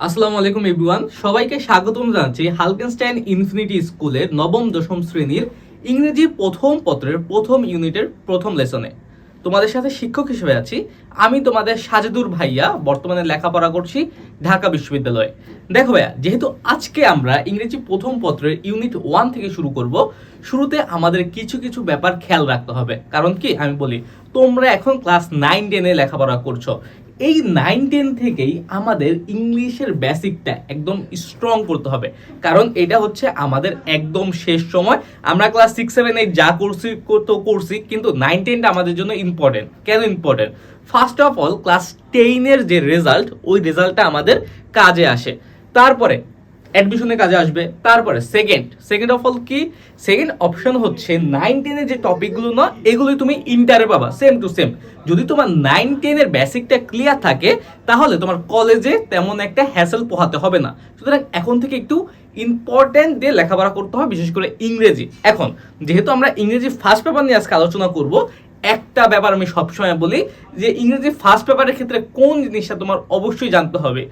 আসসালামু আলাইকুম এভরিওয়ান, সবাইকে স্বাগতম জানাচ্ছি হালকেনস্টাইন ইনফিনিটি স্কুলের নবম দশম শ্রেণীর ইংরেজি প্রথম পত্রের প্রথম ইউনিটের প্রথম লেসনে। তোমাদের সাথে শিক্ষক হিসেবে আছি আমি, তোমাদের সাজেদুর ভাইয়া। বর্তমানে লেখাপড়া করছি ঢাকা বিশ্ববিদ্যালয়ে। দেখো ভাইয়া, যেহেতু আজকে আমরা ইংরেজি প্রথম পত্রের ইউনিট 1 থেকে শুরু করব, শুরুতে আমাদের কিছু কিছু ব্যাপার খেয়াল রাখতে হবে। কারণ কি, আমি বলি, তোমরা এখন ক্লাস 9-10-এ লেখাপড়া করছো। এই 9-10 থেকেই আমাদের ইংলিশের বেসিকটা একদম স্ট্রং করতে হবে, কারণ এটা হচ্ছে আমাদের একদম শেষ সময়। আমরা ক্লাস 6-7-8 যা করছি, কিন্তু 9-10টা আমাদের জন্য ইম্পর্টেন্ট। কেন important? First of all, class 10-এর যে রেজাল্ট, ওই রেজাল্টটা আমাদের কাজে আসে। তারপরে অ্যাডমিশনের কাজে আসবে। তারপরে সেকেন্ড অফ অল কি, সেকেন্ড অপশন হচ্ছে 9-10-এর যে টপিকগুলো না, এগুলোই তুমি ইন্টারে পাবা সেম টু সেম। যদি তোমার 9-10-এর বেসিকটা ক্লিয়ার থাকে, তাহলে তোমার কলেজে তেমন একটা হ্যাসেল পোহাতে হবে না। সুতরাং এখন থেকে একটু ইম্পর্টেন্ট দিয়ে লেখাপড়া করতে হবে, বিশেষ করে ইংরেজি। এখন যেহেতু আমরা ইংরেজি ফার্স্ট পেপার নিয়ে আজকে আলোচনা করব, একটা ব্যাপার আমি সবসময় বলি যে ইংরেজি ফার্স্ট পেপারের ক্ষেত্রে কোন জিনিসটা তোমার অবশ্যই জানতে হবে।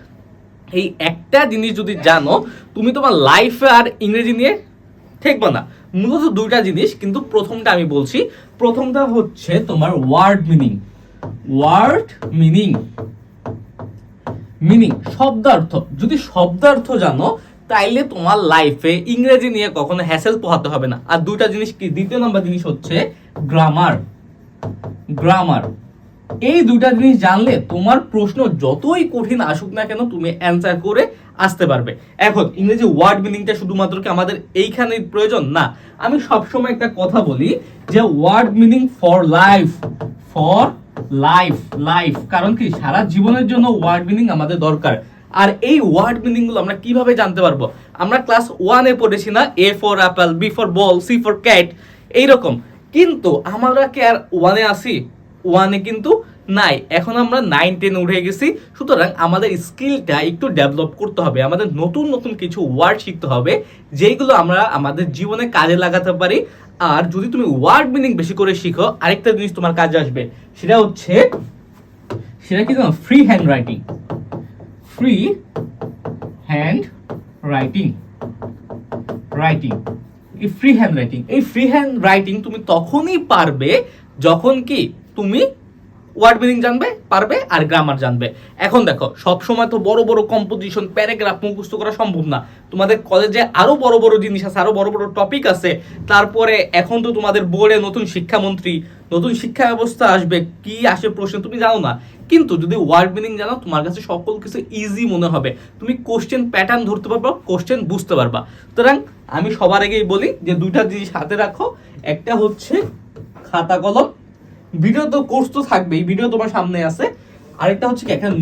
এই একটা জিনিস যদি জানো, তুমি তোমার লাইফে আর ইংরেজি নিয়ে ঠেকবে না। মূলত দুইটা জিনিস, কিন্তু প্রথমটা আমি বলছি। প্রথমটা হচ্ছে তোমার ওয়ার্ড মিনিং শব্দার্থ। যদি শব্দার্থ জানো, তাইলে তোমার লাইফে ইংরেজি নিয়ে কখনো হ্যাসেল পোহাতে হবে না। আর দুইটা জিনিস কি, দ্বিতীয় নম্বর জিনিস হচ্ছে গ্রামার। এই দুইটা জিনিস জানলে তোমার প্রশ্ন যতই কঠিন আসুক না কেন, তুমি অ্যান্সার করে আসতে পারবে। এখন ইংরেজি ওয়ার্ড মিনিংটা শুধুমাত্র কি আমাদের এইখানে প্রয়োজন? না। আমি সবসময় একটা কথা বলি যে ওয়ার্ড মিনিং ফর লাইফ, কারণ কি, সারা জীবনের জন্য ওয়ার্ড মিনিং আমাদের দরকার। আর এই ওয়ার্ড মিনিং গুলো আমরা কিভাবে জানতে পারবো? আমরা ক্লাস 1-এ পড়েছি না, A for apple, B for ball, C for cat, এইরকম। কিন্তু আমরা কি আর 1-এ আসি? 1-এ কিন্তু নাই। এখন আমরা 9-10 উঠে গেছি। সুতরাং আমাদের স্কিলটা একটু ডেভেলপ করতে হবে, আমাদের নতুন নতুন কিছু ওয়ার্ড শিখতে হবে, যেগুলো আমরা আমাদের জীবনে কাজে লাগাতে পারি। আর যদি তুমি ওয়ার্ড মিনিং বেশি করে শিখো, আরেকটা জিনিস তোমার কাজে আসবে, সেটা কি জানো? Free hand writing. এই ফ্রি হ্যান্ড রাইটিং তুমি তখনই পারবে যখন কি তুমি ওয়ার্ড মিনিং জানবে, পারবে, আর গ্রামার জানবে। এখন দেখো, সব সময় তো বড় বড় কম্পোজিশন, প্যারাগ্রাফ মুখস্থ করা সম্ভব না। তোমাদের কলেজে আরো বড় বড় জিনিস আছে, আরো বড় বড় টপিক আছে। তারপরে এখন তো তোমাদের বোর্ডে নতুন শিক্ষামন্ত্রী, নতুন শিক্ষা ব্যবস্থা আসবে, কি আসে প্রশ্ন তুমি জানো না। কিন্তু যদি ওয়ার্ড মিনিং জানো, তোমার কাছে সকল কিছু ইজি মনে হবে। তুমি কোশ্চেন প্যাটার্ন ধরতে পারবা, কোশ্চেন বুঝতে পারবা। সুতরাং আমি সবার আগেই বলি যে দুইটা জিনিস হাতে রাখো। একটা হচ্ছে খাতা কলম, ভিডিও তো কোর্স তো থাকবেই, ভিডিও তোমার সামনে আছে। আরেকটা হচ্ছে কি, এখানে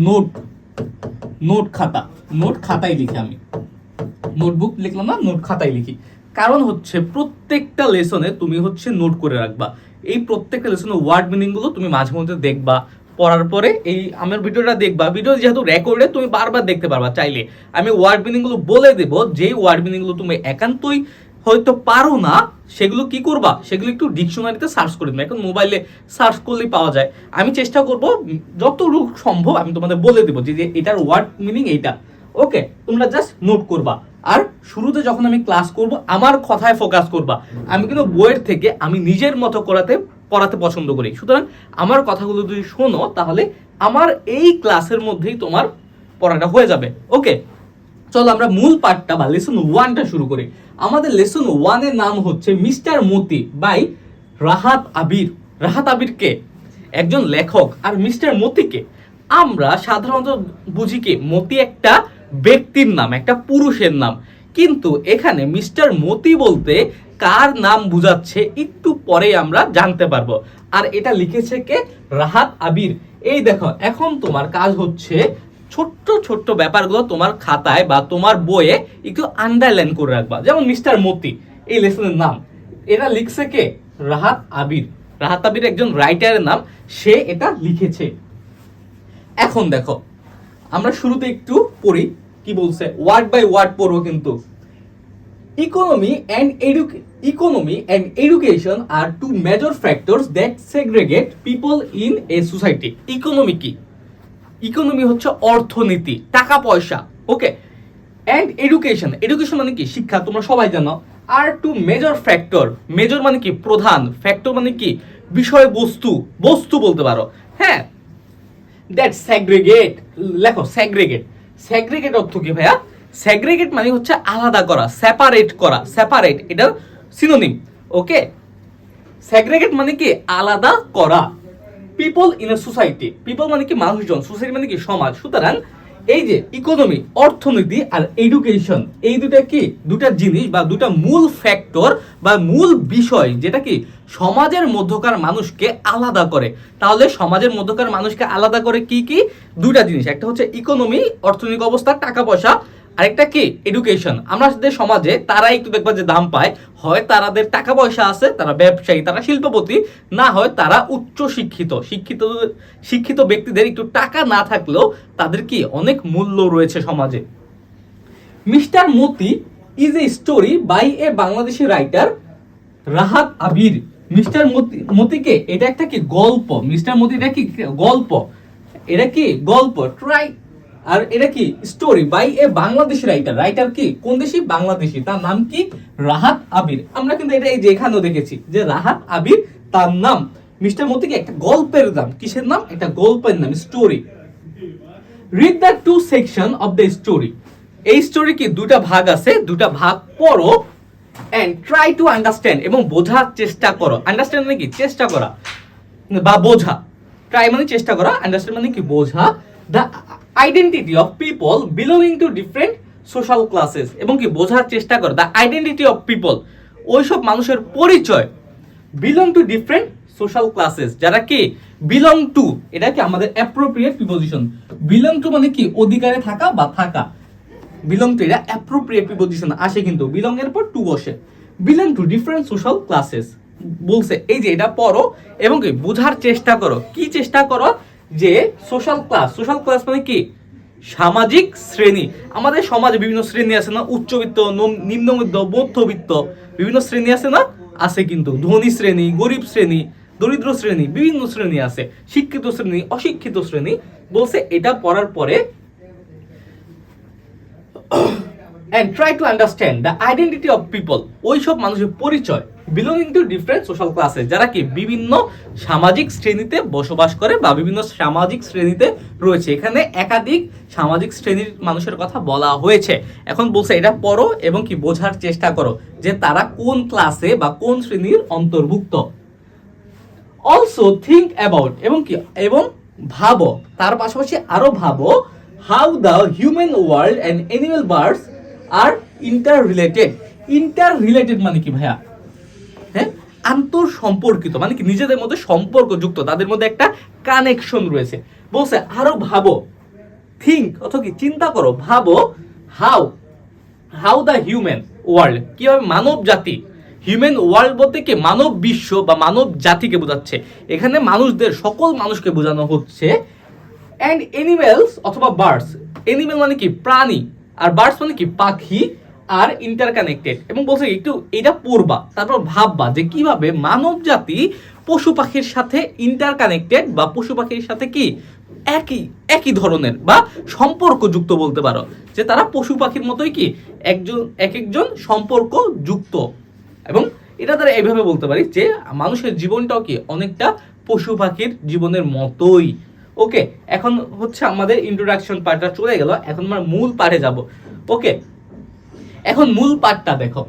নোট খাতায় লিখি। আমি নোটবুক লিখলাম না, নোট খাতায় লিখি। কারণ হচ্ছে প্রত্যেকটা লেসনে তুমি হচ্ছে নোট করে রাখবা। এই প্রত্যেকটা লেসনে ওয়ার্ড মিনিং গুলো তুমি মাঝে মধ্যে দেখবা, পড়ার পরে এই আমার ভিডিওটা দেখবা। ভিডিও যেহেতু রেকর্ডে, তুমি বারবার দেখতে পারবা। চাইলে আমি ওয়ার্ড মিনিং গুলো বলে দেবো, যেই ওয়ার্ড মিনিং গুলো তুমি একান্তই হয়তো পারো না, সেগুলো কি করবা, সেগুলো একটু ডিকশনারিতে সার্চ করে দেবে। এখন মোবাইলে সার্চ করলেই পাওয়া যায়। আমি চেষ্টা করব যতটুকু সম্ভব আমি তোমাদের বলে দেবো যে এটার ওয়ার্ড মিনিং এইটা। ওকে, তোমরা জাস্ট নোট করবা। আর শুরুতে যখন আমি ক্লাস করব, আমার কথায় ফোকাস করবা। আমি কিন্তু বইয়ের থেকে আমি নিজের মতো পড়াতে পছন্দ করি। সুতরাং আমার কথাগুলো যদি শোনো, তাহলে আমার এই ক্লাসের মধ্যেই তোমার পড়াটা হয়ে যাবে। ওকে, চলো আমরা মূল পার্টটা বা লেসন 1টা শুরু করি। আমাদের লেসন 1-এর নাম হচ্ছে মিস্টার মতি বাই রাহাত আবির কে? একজন লেখক। আর মিস্টার মতিকে আমরা সাধারণত বুঝি কি, মতি একটা ব্যক্তির নাম, একটা পুরুষের নাম। কিন্তু এখানে মিস্টার মতি বলতে কার নাম বুঝাচ্ছে একটু পরে আমরা জানতে পারবো। আর এটা লিখেছে কে? রাহাত আবির। এই দেখো, এখন তোমার কাজ হচ্ছে ছোট্ট ছোট্ট ব্যাপারগুলো তোমার খাতায় বা তোমার বইয়ে একটু আন্ডারলাইন করে রাখবা। যেমন মিস্টার মতি, এই লেসনের নাম, এটা লিখছে কে? রাহাত আবির একজন রাইটারের নাম, সে এটা লিখেছে। এখন দেখো, আমরা শুরুতে একটু পড়ি কি বলছে, ওয়ার্ড বাই ওয়ার্ড পড়বো কিন্তু। Economy and education are two major factors that segregate people in a society. Economy কি? ইকোনমি হচ্ছে অর্থনীতি, টাকা পয়সা। ওকে, অ্যান্ড এডুকেশন, এডুকেশন মানে কি শিক্ষা, তোমরা সবাই জানো। আর টু মেজর ফ্যাক্টর, মেজর মানে কি প্রধান, ফ্যাক্টর মানে কি বিষয়বস্তু, বস্তু বলতে পারো, হ্যাঁ। দ্যাট সেগ্রিগেট, লেখো সেগ্রিগেট, সেগ্রিগেট অর্থ কি ভাইয়া? সেগ্রিগেট মানে হচ্ছে আলাদা করা, সেপারেট করা, সেপারেট এটার সিনোনিম। ওকে, সেগ্রিগেট মানে কি আলাদা করা। People in a society, people মানে কি মানুষজন, সোসাইটি মানে কি সমাজ। সুতরাং এই যে ইকোনমি, অর্থনীতি আর এডুকেশন, এই দুটা কি দুটা জিনিস বা দুটা মূল ফ্যাক্টর বা মূল বিষয় যেটা কি সমাজের মধ্যকার মানুষকে আলাদা করে। তাহলে সমাজের মধ্যকার মানুষকে আলাদা করে কি কি? দুটা জিনিস, একটা হচ্ছে ইকোনমি, অর্থনৈতিক অবস্থা, টাকা পয়সা, আরেকটা কি এডুকেশন। আমাদের সমাজে তারা একটু দেখবা যে দাম পায়, হয় তাদের টাকা পয়সা আছে, তারা ব্যবসায়ী, তারা শিল্পপতি, না হয় তারা উচ্চ শিক্ষিত। শিক্ষিত শিক্ষিত ব্যক্তিদের একটু টাকা না থাকলেও তাদের কি অনেক মূল্য রয়েছে সমাজে। Mister Moti is a story by a Bangladeshi writer Rahat Abir. Mister মতিকে, এটা একটা কি গল্প, মিস্টার মতি এটা কি গল্প, এটা কি গল্প, ট্রাই। আর এটা কি story by a Bangladeshi writer, writer কি কোন দেশি? বাংলাদেশি, তার নাম কি? রাহাত আবির। আমরা কিন্তু এটা এই যে এখানেও দেখেছি যে রাহাত আবির তার নাম। মিস্টার মতিকে একটা গল্পের নাম, কিসের নাম? একটা গল্পের নাম, story. Read the two section of the story, এই স্টোরি কি দুটা ভাগ আছে, দুটা ভাগ পড়ো, এন্ড ট্রাই টু আন্ডারস্ট্যান্ড, এবং বোঝার চেষ্টা করো। আন্ডারস্ট্যান্ড মানে কি চেষ্টা করা বা বোঝা, ট্রাই মানে চেষ্টা করা, আন্ডারস্ট্যান্ড মানে কি বোঝা। The identity of people belonging to different social classes, এবং কি বোঝার চেষ্টা করো দ্য আইডেন্টিটি অফ পিপল, ওইসব মানুষের পরিচয়, belong to different social classes, যারা কি বিলং টু, এটা কি আমাদের অ্যাপ্রোপ্রিয়েট প্রিপোজিশন। বিলং টু মানে কি অধিকারে থাকা বা থাকা, বিলং টু এটা অ্যাপ্রোপ্রিয়েট প্রিপোজিশন আসে, কিন্তু বিলং এর পর টু বসে। Belong to different social classes বলছে, এই যে এটা পড়ো এবং কি বোঝার চেষ্টা করো। কি চেষ্টা করো? যে সোশ্যাল ক্লাস, সোশ্যাল ক্লাস মানে কি সামাজিক শ্রেণী। আমাদের সমাজে বিভিন্ন শ্রেণী আছে না, উচ্চবিত্ত, নিম্নবিত্ত, মধ্যবিত্ত, বিভিন্ন শ্রেণী আছে না, আছে কিন্তু ধনী শ্রেণী, গরিব শ্রেণী, দরিদ্র শ্রেণী, বিভিন্ন শ্রেণী আছে, শিক্ষিত শ্রেণী, অশিক্ষিত শ্রেণী। বলছে এটা পড়ার পরে and try to understand the identity of people, ওইসব মানুষের পরিচয়, belonging to different social classes, যারা কি বিভিন্ন সামাজিক শ্রেণীতে বসবাস করে বা বিভিন্ন সামাজিক শ্রেণীতে রয়েছে। এখানে একাধিক সামাজিক শ্রেণীর মানুষের কথা বলা হয়েছে। এখন বলছে এটা পড়ো এবং কি বোঝার চেষ্টা করো যে তারা কোন ক্লাসে বা কোন শ্রেণীর অন্তর্ভুক্ত। অলসো থিঙ্ক অ্যাবাউট, এবং কি এবং ভাবো, তার পাশাপাশি আরো ভাবো, how the human world and animal birds R inter related. Inter related মানে কি ভাইয়া? হ্যাঁ, আন্তর সম্পর্কিত মানে কি নিজেদের মধ্যে সম্পর্কযুক্ত, তাদের মধ্যে একটা কানেকশন রয়েছে। বলছে আরো ভাবো, থিঙ্ক অথবা কি চিন্তা করো, ভাবো, how how the human world, কিভাবে মানব জাতি, হিউম্যান ওয়ার্ল্ড বলতে কি মানব বিশ্ব বা মানব জাতিকে বোঝাচ্ছে, এখানে মানুষদের সকল মানুষকে বোঝানো হচ্ছে। অ্যান্ড এনিমেলস অথবা বার্ডস, এনিমেল মানে কি প্রাণী, আর বার্ডস মানে কি পাখি, আর ইন্টারকানেক্টেড। এবং বলছে একটু এটা পড়বা, তারপর ভাববা যে কিভাবে মানব জাতি পশু পাখির সাথে ইন্টারকানেক্টেড বা পশু পাখির সাথে কি একই একই ধরনের বা সম্পর্কযুক্ত বলতে পারো, যে তারা পশু পাখির মতোই কি এক একজন সম্পর্ক যুক্ত। এবং এটা দ্বারা এইভাবে বলতে পারি যে মানুষের জীবনটাও কি অনেকটা পশু পাখির জীবনের মতোই। ওকে, এখন হচ্ছে আমাদের ইন্ট্রোডাকশন পার্টটা চলে গেল, এখন আমরা মূল পার্টে যাব। ওকে, এখন মূল পার্টটা দেখো।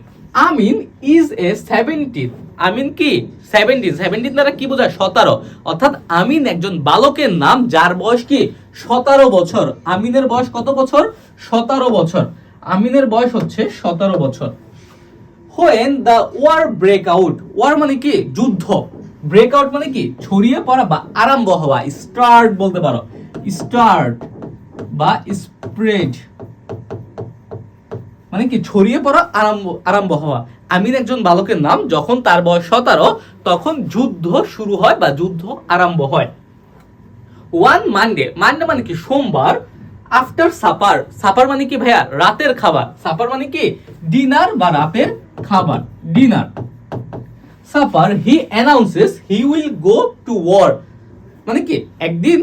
আমিন ইজ এ 17, আমিন কি 17 দ্বারা কি বোঝায়? 17, অর্থাৎ আমিন একজন বালকের নাম যার বয়স কি 17 বছর। আমিনের বয়স কত বছর? 17 বছর। আমিনের বয়স হচ্ছে 17 বছর। When the war break out, war মানে কি যুদ্ধ, ব্রেক আউট মানে কি ছড়িয়ে পড়া বা আরম্ভ হওয়া, স্টার্ট বলতে পারো, স্টার্ট বা স্প্রেড মানে কি ছড়িয়ে পড়া, আরম্ভ হওয়া। আমিন একজন বালকের নাম, যখন তার বয়স 17 তখন যুদ্ধ শুরু হয় বা যুদ্ধ আরম্ভ হয়। ওয়ান মানডে, মানডে মানে কি সোমবার, আফটার সাপার, সাপার মানে কি ভাইয়া রাতের খাবার, সাপার মানে কি ডিনার বা রাতের খাবার, dinner. Supper he announces he will go to war, মানে কি একদিন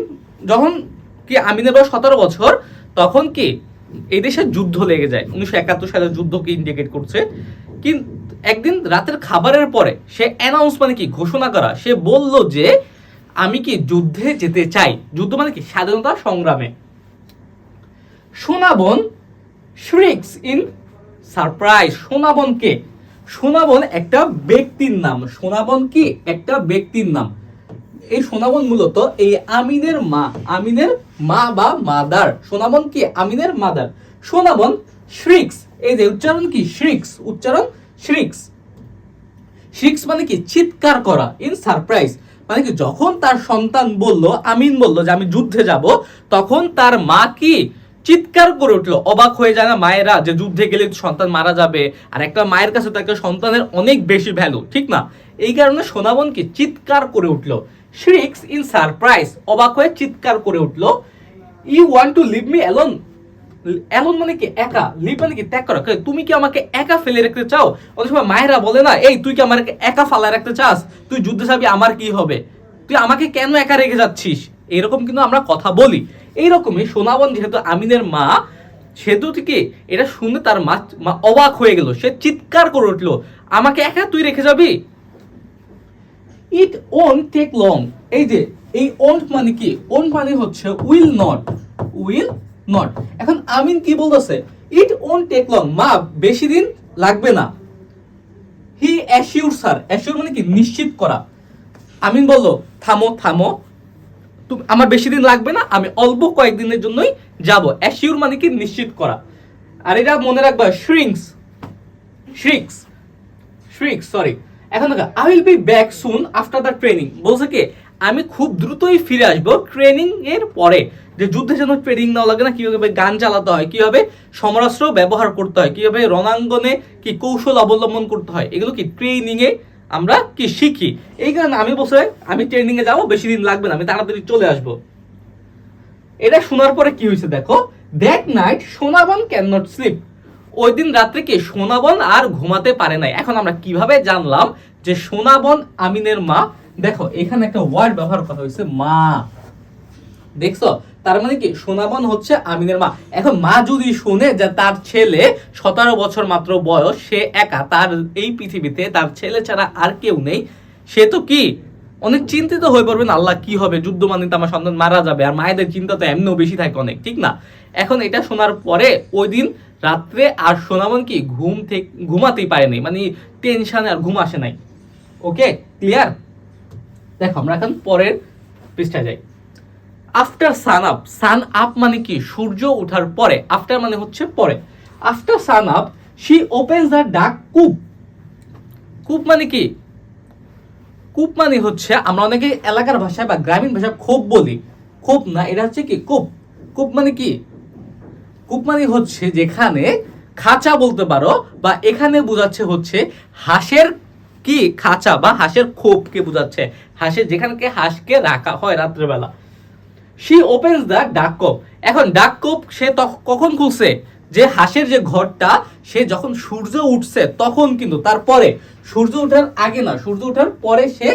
যখন কি আমিনের বয়স 17 বছর তখন কি এই দেশে যুদ্ধ লেগে যায়, 1971 সালের যুদ্ধকে ইন্ডিকেট করছে। কিন্তু একদিন রাতের খাবারের পরে সে অ্যানাউন্স মানে কি ঘোষণা করা, সে বলল যে আমি কি যুদ্ধে যেতে চাই। যুদ্ধ মানে কি স্বাধীনতা সংগ্রামে। সোনাবন shrieks in surprise। সোনাবন কে? সোনাবন একটা ব্যক্তির নাম। সোনাবন কি একটা ব্যক্তির নাম। এই সোনাবন মূলত এই আমিনের মা বা মাদার। সোনাবন কি আমিনের মাদার। সোনাবন shrieks, এই যে উচ্চারণ কি shrieks, উচ্চারণ shrieks। shrieks মানে কি চিৎকার করা। ইন সারপ্রাইজ মানে কি যখন তার সন্তান বলল, আমিন বলল যে আমি যুদ্ধে যাব, তখন তার মা কি চিৎকার করে উঠলো। অবাক হয়ে যায় না মায়েরা যে যুদ্ধে গেলে সন্তান মারা যাবে, আর একটা মায়ের কাছে তো একটা সন্তানের অনেক বেশি ভ্যালু, ঠিক না? এই কারণে সোনাবন কি চিৎকার করে উঠলো। shrieks in surprise, অবাক হয়ে চিৎকার করে উঠলো। You want to leave me alone. Alone মানে কি একা, লিভ মানে কি ত্যাগ করা। তুমি কি আমাকে একা ফেলে রাখতে চাও? অনেক সময় মায়েরা বলে না, এই তুই কি আমাকে একা ফালা রাখতে চাস? তুই যুদ্ধে যাবি, আমার কি হবে? তুই আমাকে কেন একা রেখে যাচ্ছিস? এরকম কিন্তু আমরা কথা বলি। এইরকমই সোনাবন যেহেতু আমিনের মা, সেহেতু থেকে এটা শুনে তার মা অবাক হয়ে গেল। সে চিৎকার করে উঠলো, আমাকে একা তুই রেখে যাবি? It won't take long. এই যে এই ওন্ট মানে কি? ওন্ট মানে হচ্ছে উইল নট, উইল নট। এখন আমিন কি বলতেছে? ইট ওন্ট টেক লং, মা বেশি দিন লাগবে না। হি অ্যাসিউরস হার, অ্যাসিউর মানে কি নিশ্চিত করা। আমিন বলল থামো থামো, তুমি আমার বেশি দিন লাগবে না, আমি অল্প কয়েকদিনের জন্যই যাব। অ্যাসিউর মানে কি নিশ্চিত করা। আর এটা মনে রাখবা shrinks, shrieks, shrieks সরি। এখন দেখো I will be back soon after the training. বলছে কি আমি খুব দ্রুতই ফিরে আসবো ট্রেনিং এর পরে। যে যুদ্ধে যেন ট্রেনিং নেওয়া লাগে না, কিভাবে গান চালাতে হয়, কিভাবে সমরাস্ত্র ব্যবহার করতে হয়, কিভাবে রণাঙ্গনে কি কৌশল অবলম্বন করতে হয়, এগুলো কি ট্রেনিং এ আমরা কি শিখি। এই কারণে আমি বলছি আমি ট্রেনিং এ যাবো, বেশি দিন লাগবে না, আমি তাড়াতাড়ি চলে আসবো। এটা শোনার পরে কি হয়েছে দেখো। That night Sonaban can not sleep. ওই দিন রাত্রে কি সোনাবন আর ঘুমাতে পারে নাই। এখন আমরা কিভাবে জানলাম যে সোনাবন আমিনের মা? দেখো এখানে একটা ওয়ার্ড ব্যবহার করা হয়েছে, মা। দেখছো, তার মানে কি সোনাবন হচ্ছে আমিনের মা। এখন মা যদি শুনে যে তার ছেলে 17 বছর মাত্র বয়স, সে একা, তার এই পৃথিবীতে তার ছেলে ছাড়া আর কেউ নেই, সে তো কি অনেক চিন্তিত হয়ে পড়বেন। আল্লাহ কি হবে, যুদ্ধ মানে তো আমার সন্তান মারা যাবে। আর মায়েদের চিন্তা তো এমনিও বেশি থাকে অনেক, ঠিক না? এখন এটা শোনার পরে ওই দিন রাত্রে আর সোনাবন কি ঘুমাতেই পারেনি, মানে টেনশনে আর ঘুম আসে নাই। ওকে, ক্লিয়ার? দেখো আমরা এখন পরের পৃষ্ঠায় যাই। আফটার সান আপ, সান আপ মানে কি সূর্য ওঠার পরে, আফটার মানে হচ্ছে পরে। After San up she opens the ডাক কূপ। কূপ মানে কি? কূপ মানে হচ্ছে আমরা অনেকে এলাকার ভাষায় বা গ্রামীণ ভাষায় খোপ বলি, খোপ না, এটা হচ্ছে কি কূপ। কূপ মানে কি? কূপ মানে হচ্ছে যেখানে খাঁচা বলতে পারো, বা এখানে বোঝাচ্ছে হচ্ছে হাঁসের কি খাঁচা বা হাঁসের খোপকে বোঝাচ্ছে, হাঁসের যেখানে হাঁসকে রাখা হয় রাত্রেবেলা। শি ওপেন্স দ্য ডাক কোপ। এখন ডাক কোপ সে কখন খুলছে? যে হাঁসের যে ঘরটা, সে যখন সূর্য উঠছে তখন, কিন্তু তারপরে সূর্য ওঠার আগে না, সূর্য ওঠার পরে সে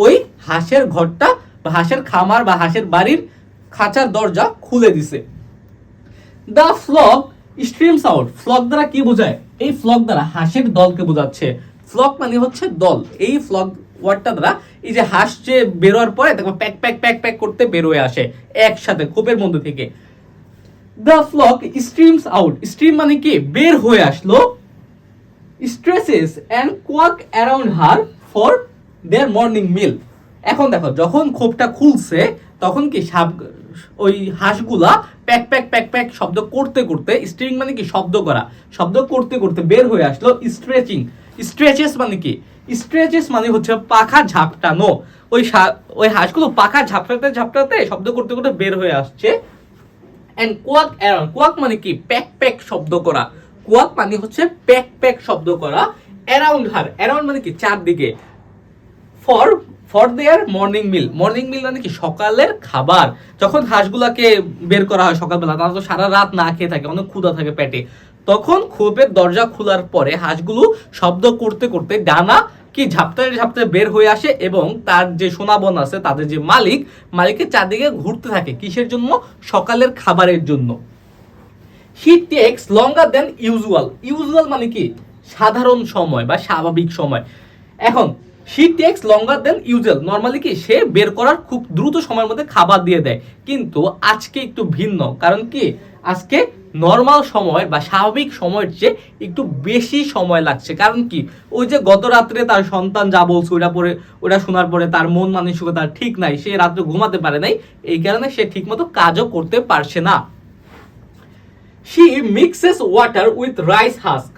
ওই হাঁসের ঘরটা বা হাঁসের খামার বা হাঁসের বাড়ির খাঁচার দরজা খুলে দিছে। The flock streams out. Flock দ্বারা কি বোঝায়? এই ফ্লক দ্বারা হাঁসের দলকে বোঝাচ্ছে। ফ্লক মানে হচ্ছে দল। এই ফ্লক ওয়ার্ডটা দ্বারা এই যে হাঁস যে বেরোয়ার পরে দেখো প্যাক প্যাক প্যাক প্যাক করতে বেরোয় আসে একসাথে খোপের মধ্যে থেকে। The flock streams out. Stream মানে কি বের হয়ে আসলো। Stresses and quack around her for their morning meal. এখন দেখো যখন খোপটা খুলছে তখন কি ওই হাঁসগুলা প্যাক প্যাক প্যাক প্যাক শব্দ করতে করতে, স্ট্রিং মানে কি শব্দ করা, শব্দ করতে করতে বের হয়ে আসলো। স্ট্রেচিং, স্ট্রেচেস মানে কি? স্ট্রেচেস মানে হচ্ছে পাখা ঝাপটানো। ওই হাঁসগুলো পাখা ঝাপটাতে ঝাপটাতে শব্দ করতে করতে বের হয়ে আসছে। এন্ড কোয়াক অ্যারাউন্ড, কোয়াক মানে কি প্যাক প্যাক শব্দ করা, কোয়াক মানে হচ্ছে প্যাক প্যাক শব্দ করা। অ্যারাউন্ড হার, অ্যারাউন্ড মানে কি চারদিকে। For their morning mill, morning মিল মানে কি সকালের খাবার। যখন হাঁসগুলাকে বের করা হয় সকালবেলা, তারা তো সারা রাত না খেয়ে থাকে, অনেক ক্ষুধা থাকে পেটে, তখন খোপের দরজা খোলার পরে হাঁসগুলো শব্দ করতে করতে ডানা কি ঝাপটাতে ঝাপটাতে বের হয়ে আসে, এবং তার যে সোনাবন আছে, তাদের যে মালিকের চারদিকে ঘুরতে থাকে। কিসের জন্য? সকালের খাবারের জন্য। He takes longer than usual. Usual মানে কি সাধারণ সময় বা স্বাভাবিক সময়। এখন he takes longer than usual, normally কি সে বের করার খুব দ্রুত সময়ের মধ্যে খাবার দিয়ে দেয়, কিন্তু আজকে একটু ভিন্ন। কারণ কি আজকে নর্মাল সময় বা স্বাভাবিক সময়ের চেয়ে একটু বেশি সময় লাগছে। কারণ কি ওই যে গত রাত্রে তার সন্তান যা বলছে ওটা শোনার পরে তার মন মানসিকতা ঠিক নাই, সে রাত্রে ঘুমাতে পারে নাই, এই কারণে সে ঠিকমতো কাজও করতে পারছে না। She mixes water with rice husk.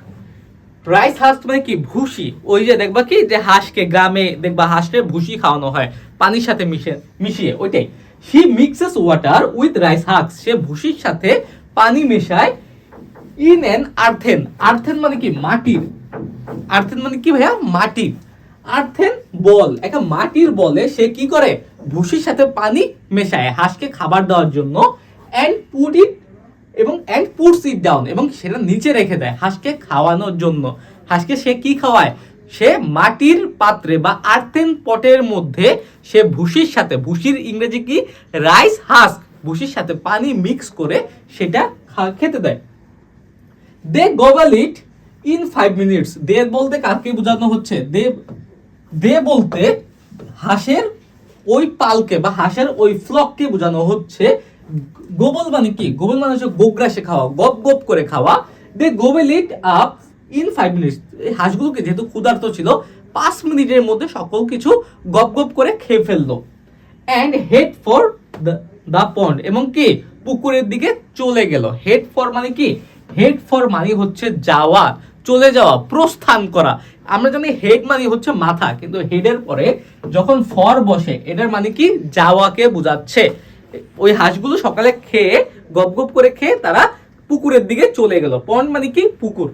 Rice husk মানে কি ভুসি। ওই যে দেখবা কি যে হাঁসকে গ্রামে দেখবা হাঁসকে ভুসি খাওয়ানো হয় পানির সাথে মিশিয়ে, ওইটাই। She mixes water with rice husk, সে ভুসির সাথে পানি মেশায় ইন এন আর্থেন। আর্থেন মানে কি মাটির। আর্থেন মানে কি ভাইয়া মাটির। আর্থেন বল, একটা মাটির বলে সে কি করে ভুসির সাথে পানি মেশায় হাঁসকে খাবার দেওয়ার জন্য। অ্যান্ড পুটস ইট ডাউন, এবং সেটা নিচে রেখে দেয় হাঁসকে খাওয়ানোর জন্য। হাঁসকে সে কি খাওয়ায়, সে মাটির পাত্রে বা আর্থেন পটের মধ্যে সে ভুসির সাথে, ভুসির ইংরেজি কি রাইস হাস্ক, ভুসির সাথে পানি মিক্স করে সেটা খেতে দেয়। দে গবল ইট ইন 5 মিনিটস। দে বলতে কাকে বোঝানো হচ্ছে, দে বলতে হাঁসের ওই পালকে বা হাঁসের ওই ফ্লককে বোঝানো হচ্ছে। গোবল মানে কি, গোবল মানে হচ্ছে গোগ্রাসে খাওয়া, গপ গপ করে খাওয়া। দে গোবল ইট আপ ইন 5 মিনিটস। এই হাঁসগুলোকে যেহেতু ক্ষুধার্ত ছিল 5 মিনিটের মধ্যে সকল কিছু গপ গপ করে খেয়ে ফেললো। And head for the pond, এবং কি পুকুরের দিকে চলে গেল। হেড ফর মানে কি, হেড ফর মানে হচ্ছে যাওয়া, চলে যাওয়া, প্রস্থান করা। আমরা জানি হেড মানে হচ্ছে মাথা, কিন্তু হেডের পরে যখন ফর বসে এটার মানে কি যাওয়াকে বোঝাচ্ছে। ওই হাঁসগুলো সকালে খেয়ে গপ গপ করে খেয়ে তারা পুকুরের দিকে চলে গেল। পন্ড মানে কি পুকুর।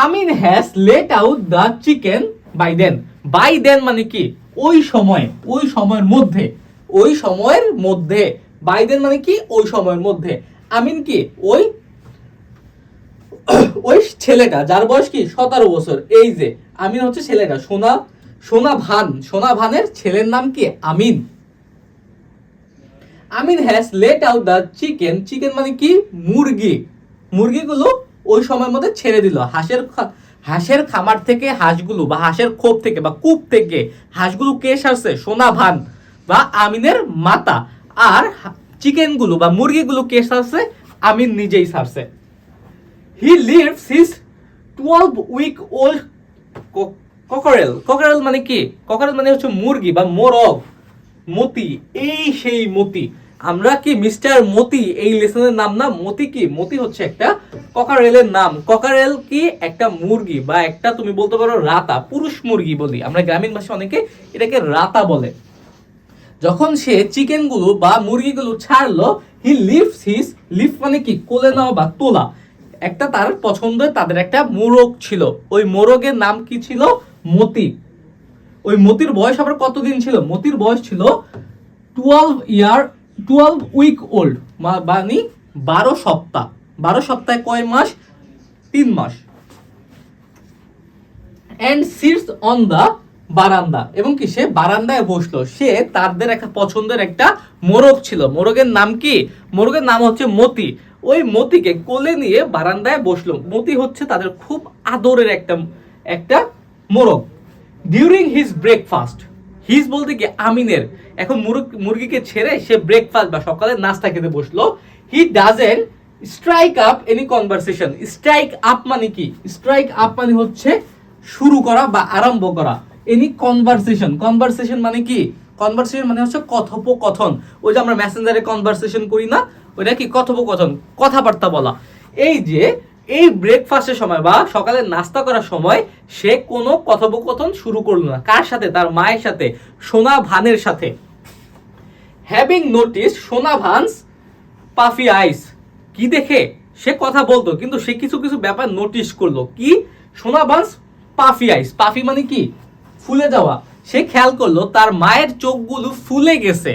Amin has let out the chicken by then. By then মানে কি ওই সময়, ওই সময়ের মধ্যে, ওই সময়ের মধ্যে। বাই দেন মানে কি ওই সময়ের মধ্যে। আমিন কি ওই ওই ছেলেটা যার বয়স কি 17 বছর। এই যে আমিন হচ্ছে ছেলেটা, সোনা ভানের ছেলের নাম কি Amin. Amin has let out the chicken. Chicken মানে কি মুরগি। মুরগিগুলো ওই সময়ের মধ্যে ছেড়ে দিল। হাঁসের খামার থেকে হাঁসগুলো বা হাঁসের খোপ থেকে বা কূপ থেকে হাঁসগুলো কে সারছে, সোনা ভান বা আমিনের মাতা। আর চিকেনগুলো বা মুরগিগুলো কে সারছে, আমিন নিজেই সারছে। He lives his 12-week old cockerel. Cockerel মানে কি, ককারেল মানে হচ্ছে মুরগি বা মোরগ, মতি। এই সেই মতি। আমরা কি মিস্টার মতি এই লেসনের নাম না। মতি কি, মতি হচ্ছে একটা ককারেলের নাম। ককারেল কি একটা মুরগি বা একটা তুমি বলতে পারো রাতা, পুরুষ মুরগি বলি আমরা গ্রামীণ ভাষায়, অনেকে এটাকে রাতা বলে। যখন সে চিকেনগুলো বা মুরগিগুলো ছাড়লো, হি লিভস হিজ, লিফ মানে কি কোলে নেওয়া বা তোলা। একটা তার পছন্দের তাদের একটা মোরগ ছিল, ওই মোরগের নাম কি ছিল, মতি। ওই মতির বয়স আবার কতদিন ছিল, মতির বয়স ছিল 12 উইক ওল্ড, মানে 12 সপ্তাহ। 12 সপ্তাহে কয় মাস, 3 মাস। অ্যান্ড সিটস অন দ্য বারান্দা, এবং কি সে বারান্দায় বসলো। সে তাদের একটা পছন্দের একটা মোরগ ছিল, মোরগের নাম কি, মোরগের নাম হচ্ছে মতি। ওই মতিকে কোলে নিয়ে বারান্দায় বসলো। মতি হচ্ছে তাদের খুব আদরের একটা মোরগ। ডিউরিং হিজ ব্রেকফাস্ট, হিজ বলতে কি আমিনের। এখন মুরগিকে ছেড়ে সে ব্রেকফাস্ট বা সকালে নাস্তা খেতে বসলো। He doesn't strike up any conversation. Strike up মানে কি, স্ট্রাইক আপ মানে হচ্ছে শুরু করা বা আরম্ভ করা। এনি কনভারসেশন, কনভারসেশন মানে কি, কনভারসেশন মানে হচ্ছে কথোপকথন। ওই যে আমরা মেসেঞ্জারে কনভারসেশন করি না, ওইটা কি কথোপকথন, কথাবার্তা বলা। এই যে এই ব্রেকফাস্টের সময় বা সকালে নাস্তা করার সময় সে কোনো কথোপকথন শুরু করলো না। কার সাথে, তার মায়ের সাথে, সোনা ভানের সাথে। হ্যাভিং নোটিস সোনা ভানস পাফি আইস, কি দেখে সে কথা বলতো কিন্তু সে কিছু কিছু ব্যাপার নোটিস করলো। কি, সোনা ভানস পাফি আইস, পাফি মানে কি ফুলে যাওয়া। সে খেয়াল করলো তার মায়ের চোখগুলো ফুলে গেছে।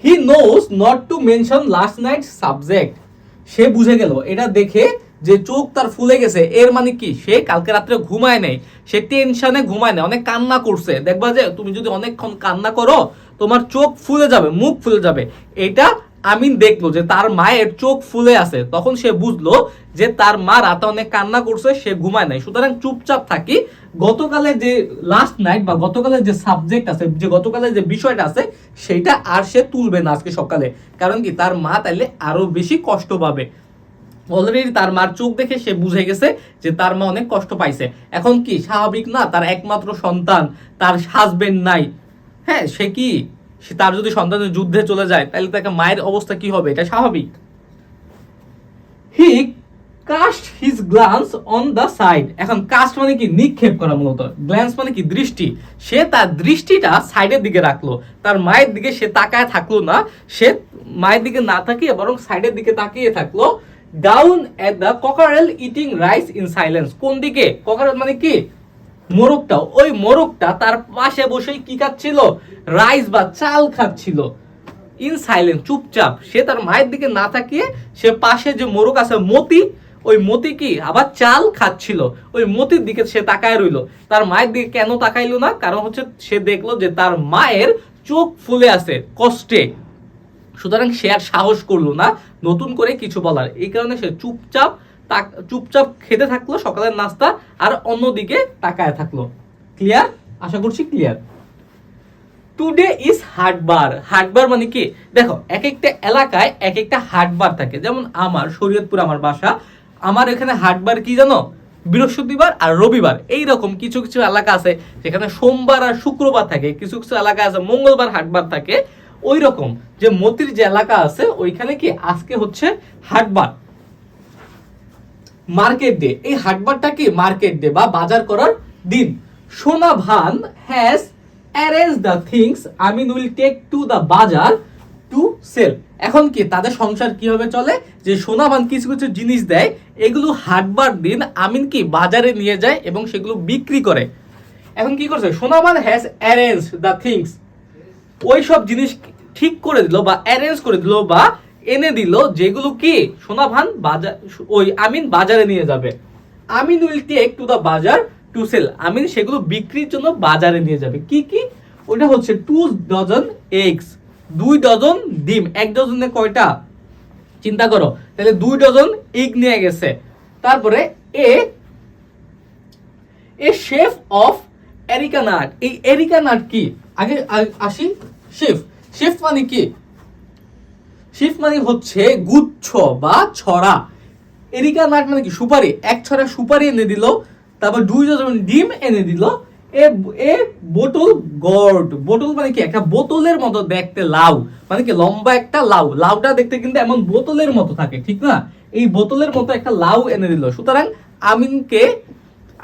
He knows not to mention last night subject, সে বুঝে গেল এটা দেখে যে চোখ তার ফুলে গেছে এর মানে কি সে কালকে রাত্রে ঘুমায় নাই, সে টেনশনে ঘুমায় নাই, অনেক কান্না করছে। দেখবা যে তুমি যদি অনেকক্ষণ কান্না করো তোমার চোখ ফুলে যাবে, মুখ ফুলে যাবে, এটা আমিন দেখলো যে তার মায়ের চোখ ফুলে আছে, তখন সে বুঝলো যে তার মা রাতে অনেক কান্না করছে, সে ঘুমায় নাই, সুতরাং চুপচাপ থাকি। গতকালের যে লাস্ট নাইট বা গতকালের যে সাবজেক্ট আছে, যে গতকালের যে বিষয়টা আছে, সেইটা আর সে তুলবে না আজকে সকালে। কারণ কি, তার মা তাইলে আরো বেশি কষ্ট পাবে। অলরেডি তার মার চোখ দেখে সে বুঝে গেছে যে তার মা অনেক কষ্ট পাইছে। এখন কি স্বাভাবিক না, তার একমাত্র সন্তান, তার হাজবেন্ড নাই, হ্যাঁ, সে কি, সে তার যদি সন্তানের যুদ্ধে চলে যায় তাহলে তাকে মায়ের অবস্থা কি হবে, এটা স্বাভাবিক। He cast his glance on the side. এখন কাস্ট মানে কি, নিক্ষেপ করা মূলত, গ্ল্যান্স মানে কি দৃষ্টি। সে তার দৃষ্টিটা সাইডের দিকে রাখলো, তার মায়ের দিকে সে তাকায় থাকলো না, সে মায়ের দিকে না তাকিয়ে বরং সাইডের দিকে তাকিয়ে থাকলো। Down at the cockerel eating rice in silence. কোন দিকে? ককারেল মানে কি, মোরগটা। ওই মোরগটা তার পাশে বসেই কি খাচ্ছিল? রাইস বা চাল খাচ্ছিল। ইন সাইলেন্স, চুপচাপ। সে তার মায়ের দিকে না তাকিয়ে সে পাশে যে মোরগ আছে মতি, ওই মতি কি আবার চাল খাচ্ছিল, ওই মতির দিকে সে তাকায় রইল। তার মায়ের দিকে কেন তাকাইলো না? কারণ হচ্ছে সে দেখলো যে তার মায়ের চোখ ফুলে আছে কষ্টে, সুতরাং সে আর সাহস করলো না নতুন করে কিছু বলার। এই কারণে সে চুপচাপ চুপচাপ খেতে থাকলো সকালের নাস্তা, আর অন্যদিকে তাকায় থাকলো। ক্লিয়ার? আশা করছি ক্লিয়ার। Today is hatbar. হাটবার মানে কি, দেখো এক একটা এলাকায় এক একটা হাটবার থাকে। যেমন আমার শরীয়তপুর আমার বাসা, আমার এখানে হাটবার কি জানো? বৃহস্পতিবার আর রবিবার। এইরকম কিছু কিছু এলাকা আছে যেখানে সোমবার আর শুক্রবার থাকে, কিছু কিছু এলাকা আছে মঙ্গলবার হাটবার থাকে। ওই রকম যে মতির যে এলাকা আছে ওইখানে কি আজকে হচ্ছে হাটবার, মার্কেট ডে। এই হাটবারটা কি মার্কেট ডে বা বাজার করার দিন। Sona Bhan has arrange the things Amin will take to the bazaar to sell. এখন কি তাদের সংসার কিভাবে চলে? যে সোনা ভান কিছু কিছু জিনিস দেয়, এগুলো হাটবার দিন আমিন কি বাজারে নিয়ে যায় এবং সেগুলো বিক্রি করে। এখন কি করছে? সোনা Bhan has arrange the things, ওই সব জিনিস ঠিক করে দিল বা অ্যারেঞ্জ করে দিল বা এনে দিল যেগুলো কি সোনা ভান বাজার, ওই আমিন বাজারে নিয়ে যাবে। আমিন উইল টেক টু দা বাজার টু সেল, আমিন সেগুলো বিক্রির জন্য বাজারে নিয়ে যাবে। কি কি? ওটা হচ্ছে 2 ডজন এগস, 2 ডজন ডিম। 1 ডজনে কয়টা? চিন্তা করো, তাহলে 2 ডজন এগ নিয়ে গেছে। তারপরে এ শেফ অফ এরিকা নাট। এই এরিকা নাট কি? আগে আসি শেফ। শেফ মানে কি? শেফ মানে হচ্ছে গুচ্ছ বা ছড়া। এরিকা নাট মানে কি? সুপারি। এক ছড়া সুপারি এনে দিল, তারপর 2 ডজন ডিম এনে দিল। এ বোতল গর্ড। বোতল মানে কি? একটা বোতলের মতো দেখতে লাউ, মানে কি লম্বা একটা লাউ। লাউটা দেখতে কিন্তু এমন বোতলের মতো থাকে, ঠিক না? এই বোতলের মতো একটা লাউ এনে দিল। সুতরাং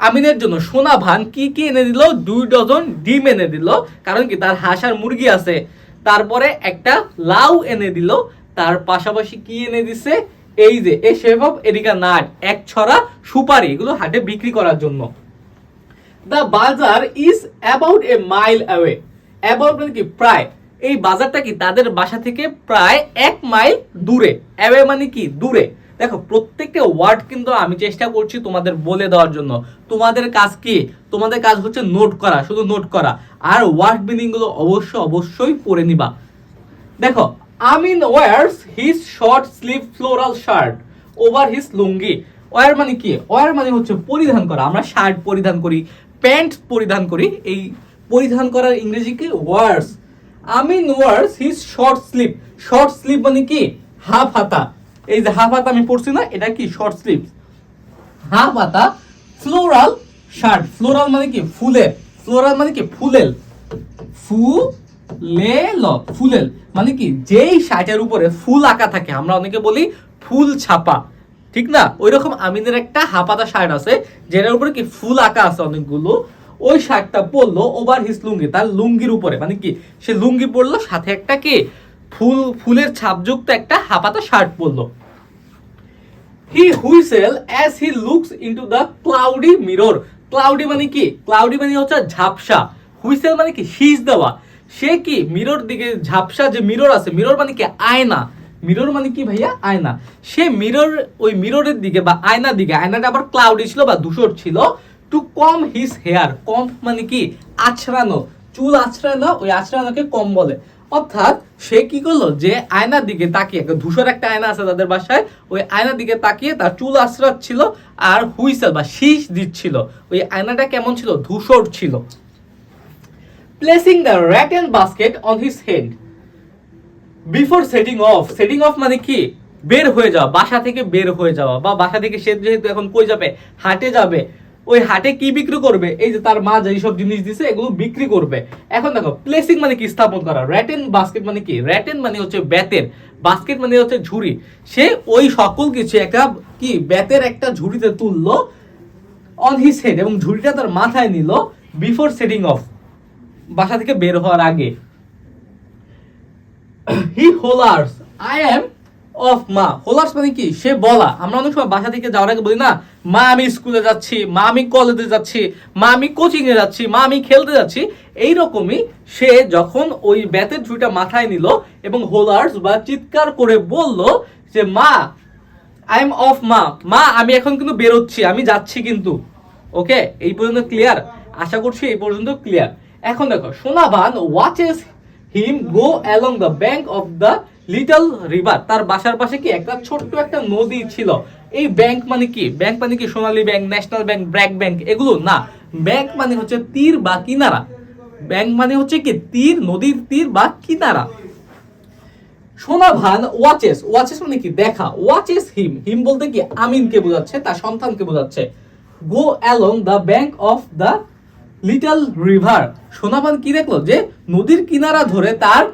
আমিনের জন্য সোনা ভান কি কি এনে দিল? 2 ডজন ডিম এনে দিল, কারণ কি তার হাঁস আর মুরগি আছে। তারপরে একটা লাউ এনে দিল, তার পাশাপাশি কি এনে দিছে? এই যে এ শেফ অফ এরিকা নাট, এক ছড়া সুপারি, এগুলো হাটে বিক্রি করার জন্য। দ্য বাজার is about a mile away. About মানে কি? প্রায়। এই বাজারটা কি তাদের বাসা থেকে প্রায় 1 মাইল দূরে। অ্যাওয়ে মানে কি? দূরে। দেখো প্রত্যেকটা ওয়ার্ড কিন্তু আমি চেষ্টা করছি তোমাদের বলে দেওয়ার জন্য। তোমাদের কাজ কি? তোমাদের কাজ হচ্ছে নোট করা, শুধু নোট করা, আর ওয়ার্ড মিনিং গুলো অবশ্যই পড়ে নিবা। দেখো, Amin wears his short sleeve floral shirt over his lungi. Wear মানে কি? ওয়ার মানে হচ্ছে পরিধান করা। আমরা শার্ট পরিধান করি, প্যান্ট পরিধান করি, এই পরিধান করার ইংরেজি কি? Wears. Amin wears his short sleeve. Short sleeve মানে কি? হাফ হাতা। এই যে হাফ হাতা আমি পড়ছি না, এটা কি? শর্ট স্লিভ, হাফ হাতা। Floral shirt. ফ্লোরাল মানে কি? ফুলের। ফ্লোরাল মানে কি? ফুলেল। ফুলেল মানে কি? যেই শার্টের উপরে ফুল আঁকা থাকে, আমরা অনেকে বলি ফুল ছাপা, ঠিক না? ওই রকম আমিনের একটা হাফাতা শার্ট আছে যেটার উপরে কি ফুল আঁকা আছে অনেকগুলো। ওই শার্টটা পরলো ওভার হিজ লুঙ্গি, তার লুঙ্গির উপরে, মানে কি সে লুঙ্গি পরলো সাথে একটা কি ফুলের ছাপযুক্ত একটা হাফাতা শার্ট পরলো। He whistle as he looks into the cloudy mirror. Cloudy মানে কি? ক্লাউডি মানে হচ্ছে ঝাপসা। হুইসেল মানে কি? শীষ দেওয়া। সে কি মিরর দিকে, ঝাপসা যে মিরর আছে, মিরর মানে কি? আয়না। মিরর মানে কি ভাইয়া? আয়না। সে মিরর, ওই মিররের দিকে বা আয়নার দিকে, আয়নাটা আবার ক্লাউডি ছিল বা ধূসর ছিল। টু কম হিজ হেয়ার। কম মানে কি? আছড়ানো, চুল আছড়ানো, ওই আছড়ানোকে কম বলে। অর্থাৎ সে কি করলো, যে আয়নার দিকে তাকিয়ে, ধূসর একটা আয়না আছে তাদের বাসায়, ওই আয়নার দিকে তাকিয়ে তার চুল আঁচড়াচ্ছিল আর হুইসেল বা শীষ দিচ্ছিল। ওই আয়নাটা কেমন ছিল, ধূসর ছিল। Placing the rattan basket on his head before setting off. Setting off মানে কি, বের হয়ে যাওয়া, বাসা থেকে বের হয়ে যাওয়া, বা বাসা থেকে সে যেহেতু এখন কই যাবে, হাটে যাবে, ওই হাটে কি বিক্রি করবে, এই যে তার মা যেসব জিনিস দিছে এগুলো বিক্রি করবে। এখন দেখো প্লেসিং মানে কি, স্থাপন করা। র্যাটেন বাস্কেট মানে কি, র্যাটেন মানে হচ্ছে বেতের, বাস্কেট মানে হচ্ছে ঝুড়ি। সে ওই সকল কিছু একটা কি বেতের একটা ঝুড়িতে তুললো অন হিজ হেড, এবং ঝুড়িটা তার মাথায় নিল বিফোর সেটিং অফ, বাসা থেকে বের হওয়ার আগে। হি হোলার্স আই এম অফ মা। হোলার্স মানে কি, সে বলা। আমরা অনেক সময় বাসা থেকে যাওয়ার আগে বলি না, মা আমি স্কুলে যাচ্ছি, মা আমি কলেজে যাচ্ছি, মা আমি কোচিং এ যাচ্ছি, মা আমি খেলতে যাচ্ছি। এইরকমই সে যখন ওই বেতের ঝুড়িটা মাথায় নিল এবং হোলার্স বা চিৎকার করে বলল যে মা আই এম অফ মা, মা আমি এখন কিন্তু বেরোচ্ছি, আমি যাচ্ছি কিন্তু। ওকে, এই পর্যন্ত ক্লিয়ার? আশা করছি এই পর্যন্ত ক্লিয়ার। এখন দেখো Sonavan watches him go along the bank of the little river. তার বাসার পাশে কি একটা ছোট্ট একটা নদী ছিল। এই ব্যাংক মানে কি, ব্যাংক মানে কি Sonali bank, national bank, BRAC bank, এগুলো না। ব্যাংক মানে হচ্ছে তীর বা কিনারা। ব্যাংক মানে হচ্ছে কি তীর, নদীর তীর বা কিনারা। সোনাভান ওয়াচেস, ওয়াচেস মানে কি দেখা, ওয়াচেস হিম, হিম বলতে কি আমিনকে বোঝাচ্ছে, তার সন্তানকে বোঝাচ্ছে। গো along the bank of the little river. Sonavan কি দেখলো, যে নদীর কিনারা ধরে তার,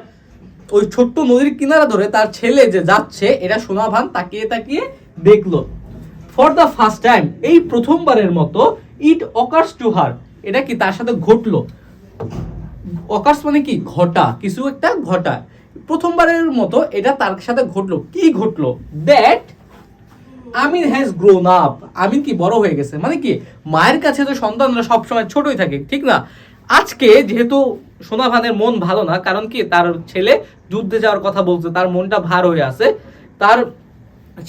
ওই ছোট্ট নদীর কিনারা ধরে তার ছেলে যে যাচ্ছে, এটা সোনাভান তাকিয়ে তাকিয়ে দেখলো। ফর দ্য ফার্স্ট টাইম, এই প্রথমবারের মতো, ইট অকার্স টু হার, এটা কি তার সাথে ঘটলো। অকার্স মানে কি ঘটা, কিছু একটা ঘটা। প্রথমবারের মতো এটা তার সাথে ঘটলো। কি ঘটলো, that Amin has grown up, Amin কি বড় হয়ে গেছে। মানে কি, মায়ের কাছে তো সন্তানরা সবসময় ছোটই থাকে, ঠিক না? আজকে যেহেতু সোনাভানের মন ভালো না, কারণ কি তার ছেলে যুদ্ধে যাওয়ার কথা বলছে, তার মনটা ভার হয়ে আছে। তার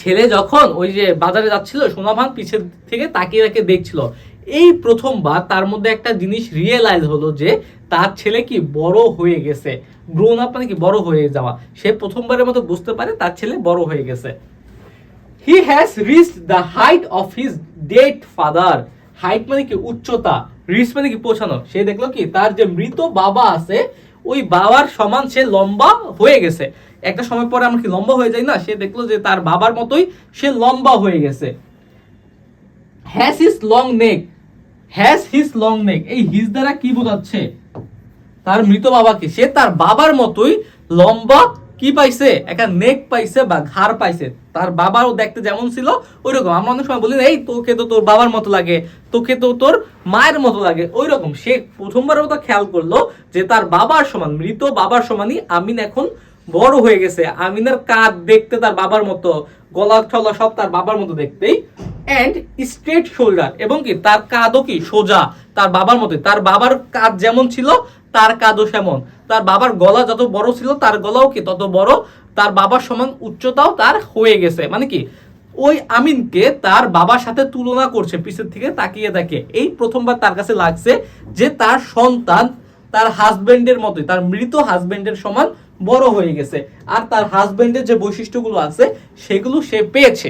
ছেলে যখন ওই যে বাজারে যাচ্ছিল, সোনাভান পিছের থেকে তাকিয়ে তাকিয়ে দেখছিল। এই প্রথমবার তার মধ্যে একটা জিনিস রিয়েলাইজ হলো যে তার ছেলে কি বড় হয়ে গেছে। গ্রোন আপ মানে কি বড় হয়ে যাওয়া। সে প্রথমবারের মতো বুঝতে পারে তার ছেলে বড় হয়ে গেছে। He has reached the height of his dead father. Height মানে কি উচ্চতা, রিচ মানে কি পৌঁছানো। সে দেখলো কি তার যে মৃত বাবা আছে, ওই বাবার সমান সে লম্বা হয়ে গেছে। একটা সময় পরে আমরা কি লম্বা হয়ে যাই না, সে দেখলো যে তার বাবার মতোই সে লম্বা হয়ে গেছে। Has his long neck, has his long neck, এই হিজ দ্বারা কি বোঝাচ্ছে, তার মৃত বাবাকে সে তার বাবার মতোই লম্বা কি পাইছে, একটা নেক পাইছে বা ঘাড় পাইছে। তার বাবাও দেখতে যেমন ছিল ওইরকম। আমরা অনেক সময় বলি এই তোকে তো তোর বাবার মতো লাগে, তোকে তো তোর মায়ের মতো লাগে, ওই রকম সে প্রথমবারের মতো খেয়াল করলো যে তার বাবার সমান, মৃত বাবার সমানই আমিন এখন বড় হয়ে গেছে। আমিনের কাঁধ দেখতে তার বাবার মতো, গলা ঠলা সব তার বাবার মতো দেখতেই। এন্ড স্ট্রেট শোল্ডার, এবং কি তার কাঁধও কি সোজা, তার বাবার মতো। তার বাবার কাঁধ যেমন ছিল তার কাঁধও সেমন। তার বাবার গলা যত বড় ছিল তার গলাও কি তত বড়। তার বাবার সমান উচ্চতাও তার হয়ে গেছে। মানে কি ওই আমিনকে তার বাবার সাথে তুলনা করছে পিছের থেকে তাকিয়ে তাকিয়ে। এই প্রথমবার তার কাছে লাগছে যে তার সন্তান তার হাজবেন্ডের মতোই, তার মৃত হাজবেন্ডের সমান বড় হয়ে গেছে, আর তার হাজবেন্ডের যে বৈশিষ্ট্যগুলো আছে সেগুলো সে পেয়েছে।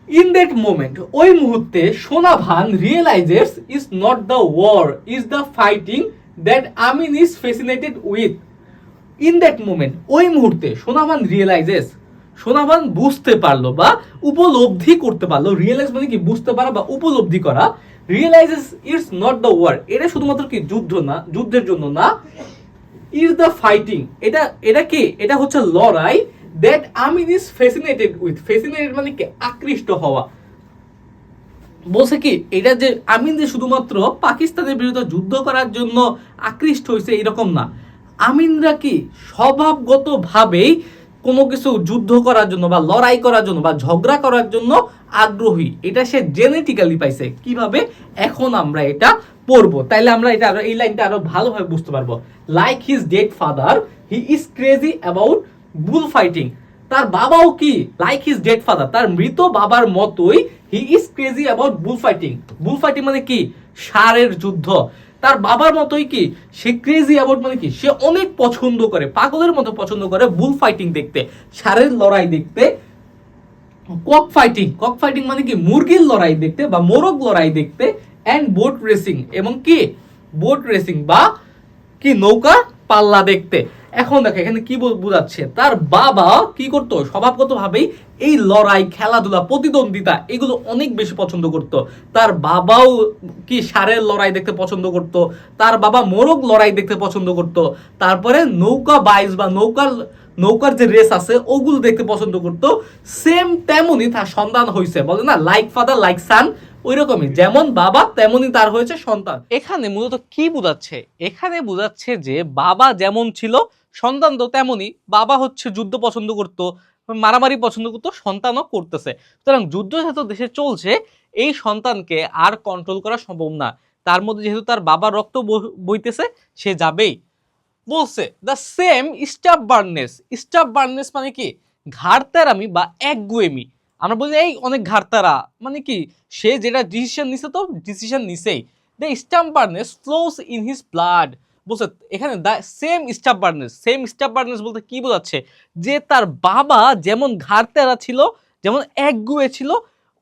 ইন দ্যাট মোমেন্ট, ওই মুহূর্তে Sonavan realises is not the war, is the fighting that Amin is fascinated with. In that moment, ওই মুহূর্তে সোনাভান রিয়েলাইজেস, সোনাভান বুঝতে পারলো বা উপলব্ধি করতে পারলো। রিয়েলাইজ মানে কি বুঝতে পারা বা উপলব্ধি করা। Realises it's not the war, এটা শুধুমাত্র কি যুদ্ধ না, যুদ্ধের জন্য না। ইজ দ্য ফাইটিং, এটা এটা কি, এটা হচ্ছে লড়াই। That Amin is fascinated with, fascinated মানে কি আকৃষ্ট হওয়া। বলছে কি এটা যে আমিন যে শুধুমাত্র পাকিস্তানের বিরুদ্ধে যুদ্ধ করার জন্য আকৃষ্ট হয়েছে এরকম না। আমিনরা কি স্বভাবগত ভাবেই কোনো কিছু যুদ্ধ করার জন্য বা লড়াই করার জন্য বা ঝগড়া করার জন্য আগ্রহী। এটা সে জেনেটিক্যালি পাইছে। কিভাবে, এখন আমরা এটা পড়বো, তাইলে আমরা এটা আরো এই লাইনটা আরো ভালোভাবে বুঝতে পারবো। Like his dead father he is crazy about bull fighting. তার বাবাও কি লাইক হিজ ডেড ফাদার, তার মৃত বাবার মতোই he is crazy about bull fighting. Bull fighting মানে কি ষাঁড়ের যুদ্ধ। তার বাবার মতোই কি সে ক্রেজি অ্যাবাউট মানে কি সে অনেক পছন্দ করে, পাগলের মতো পছন্দ করে বুল ফাইটিং দেখতে, ষাঁড়ের লড়াই দেখতে, কক ফাইটিং মানে কি মুরগির লড়াই দেখতে বা মোরগ লড়াই দেখতে, এন্ড বোট রেসিং এবং কি বোট রেসিং বা কি নৌকা পাল্লা দেখতে। এখন দেখো এখানে কি বোঝাচ্ছে, তার বাবা কি করতো স্বভাবগতভাবেই এই লড়াই, খেলাধুলা, প্রতিদ্বন্দ্বিতা এগুলো অনেক বেশি পছন্দ করতো। তার বাবাও কি ষাঁড়ের লড়াই দেখতে পছন্দ করতো, তার বাবা মোরগ লড়াই দেখতে পছন্দ করতো, তারপরে নৌকা বাইচ বা নৌকার যে রেস আছে ওগুলো দেখতে পছন্দ করতো। সেম তেমনই তার সন্তান হয়েছে, বলে না লাইক ফাদার লাইক সান, ওই রকমই যেমন বাবা তেমনই তার হয়েছে সন্তান। এখানে মূলত কি বোঝাচ্ছে, এখানে বোঝাচ্ছে যে বাবা যেমন ছিল সন্তান তো তেমনই। বাবা হচ্ছে যুদ্ধ পছন্দ করত, মারামারি পছন্দ করতো, সন্তানও করতেছে। সুতরাং যুদ্ধ যেহেতু দেশে চলছে, এই সন্তানকে আর কন্ট্রোল করা সম্ভব না। তার মধ্যে যেহেতু তার বাবার রক্ত বইতেছে, সে যাবেই। বলছে দ্য সেম স্টাববার্নেস মানে কি ঘাড়তারামি বা একগুয়েমি। আমরা বলি এই অনেক ঘাড়তারা, মানে কি সে যেটা ডিসিশন নিছে তো ডিসিশন নিছেই। The stubbornness flows in his blood. বলছে এখানে দ্য সেম স্টাববার্নেস বলতে কি বোঝাচ্ছে, যে তার বাবা যেমন ঘাড়তারা ছিল, যেমন একগুয়ে ছিল,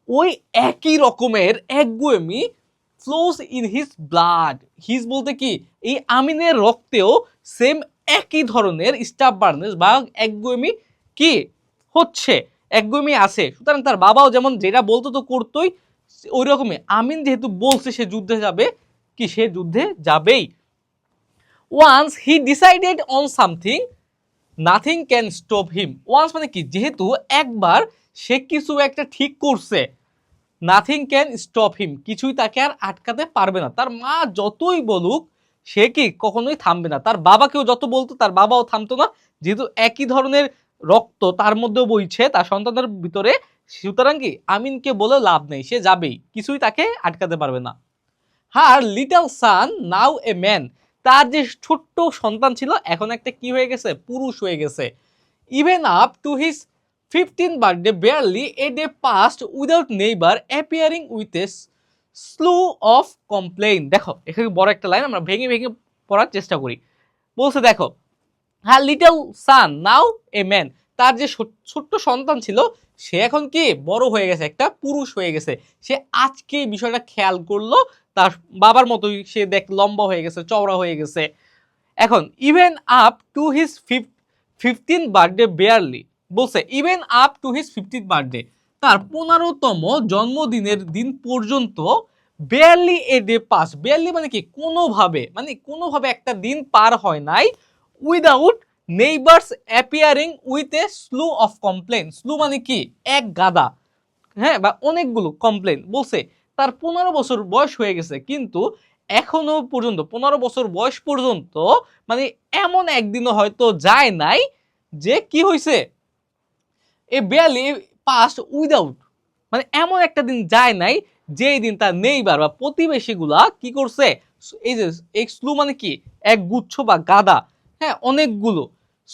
ওই একই রকমের একগুয়েমি flows in his blood. His বলতে কি এই আমিনের রক্তেও সেম একই ধরনের স্টাববার্নেস বা একগুয়েমি কি হচ্ছে, একগুয়েমি আছে। সুতরাং তার বাবাও যেমন যেটা বলতো তো করতোই, ওই রকমই আমিন যেহেতু বলছে সে যুদ্ধে যাবে, কি সে যুদ্ধে যাবেই। Once he decided on something nothing can stop him. Once মানে কি যেহেতু একবার সে কিছু একটা ঠিক করছে, নাথিং ক্যান স্টপ হিম কিছুই তাকে আর আটকাতে পারবে না। তার মা যতই বলুক সে কি কখনোই থামবে না, তার বাবাকেও যত বলতো তার বাবাও থামতো না, যেহেতু একই ধরনের রক্ত তার মধ্যেও বইছে তার সন্তানের ভিতরে। সুতরাং কি আমিনকে বলে লাভ নেই, সে যাবেই, কিছুই তাকে আটকাতে পারবে না। Her little son now a man. তার যে ছোট্ট সন্তান ছিল এখন একটা কি হয়ে গেছে, পুরুষ হয়ে গেছে। Even up to his 15th birthday barely a day passed without neighbor appearing with a slew of complaint। দেখো এখানে বড় একটা লাইন, আমরা ভেঙে ভেঙে পড়ার চেষ্টা করি। বলছে দেখো হ্যাঁ little son now a man, তার যে ছোট্ট সন্তান ছিল সে এখন কি বড় হয়ে গেছে, একটা পুরুষ হয়ে গেছে। সে আজকে বিষয়টা খেয়াল করলো, তার বাবার মতোই সে দেখ লম্বা হয়ে গেছে, চওড়া হয়ে গেছে। এখন even up to his 15th birthday barely. বলছে even up to his 15th birthday, তার 15তম জন্মদিনের দিন পর্যন্ত barely a day pass. Barely মানে কি কোনোভাবে একটা দিন পার হয় নাই without neighbours appearing with a slew of complain. Slew মানে কি এক গাদা, হ্যাঁ, বা অনেকগুলো কমপ্লেন। বলছে তার 15 বছর বয়স হয়ে গেছে কিন্তু এখনো পর্যন্ত 15 বছর বয়স পর্যন্ত মানে এমন একদিনও হয়তো যায় নাই যে কি হয়েছে এ বেয়ারলি পাস উইদাউট, মানে এমন একটা দিন যায় নাই যেই দিন তার নেইবার বা প্রতিবেশীগুলা কি করছে, এই যে এই স্লু মানে কি এক গুচ্ছ বা গাদা, হ্যাঁ অনেকগুলো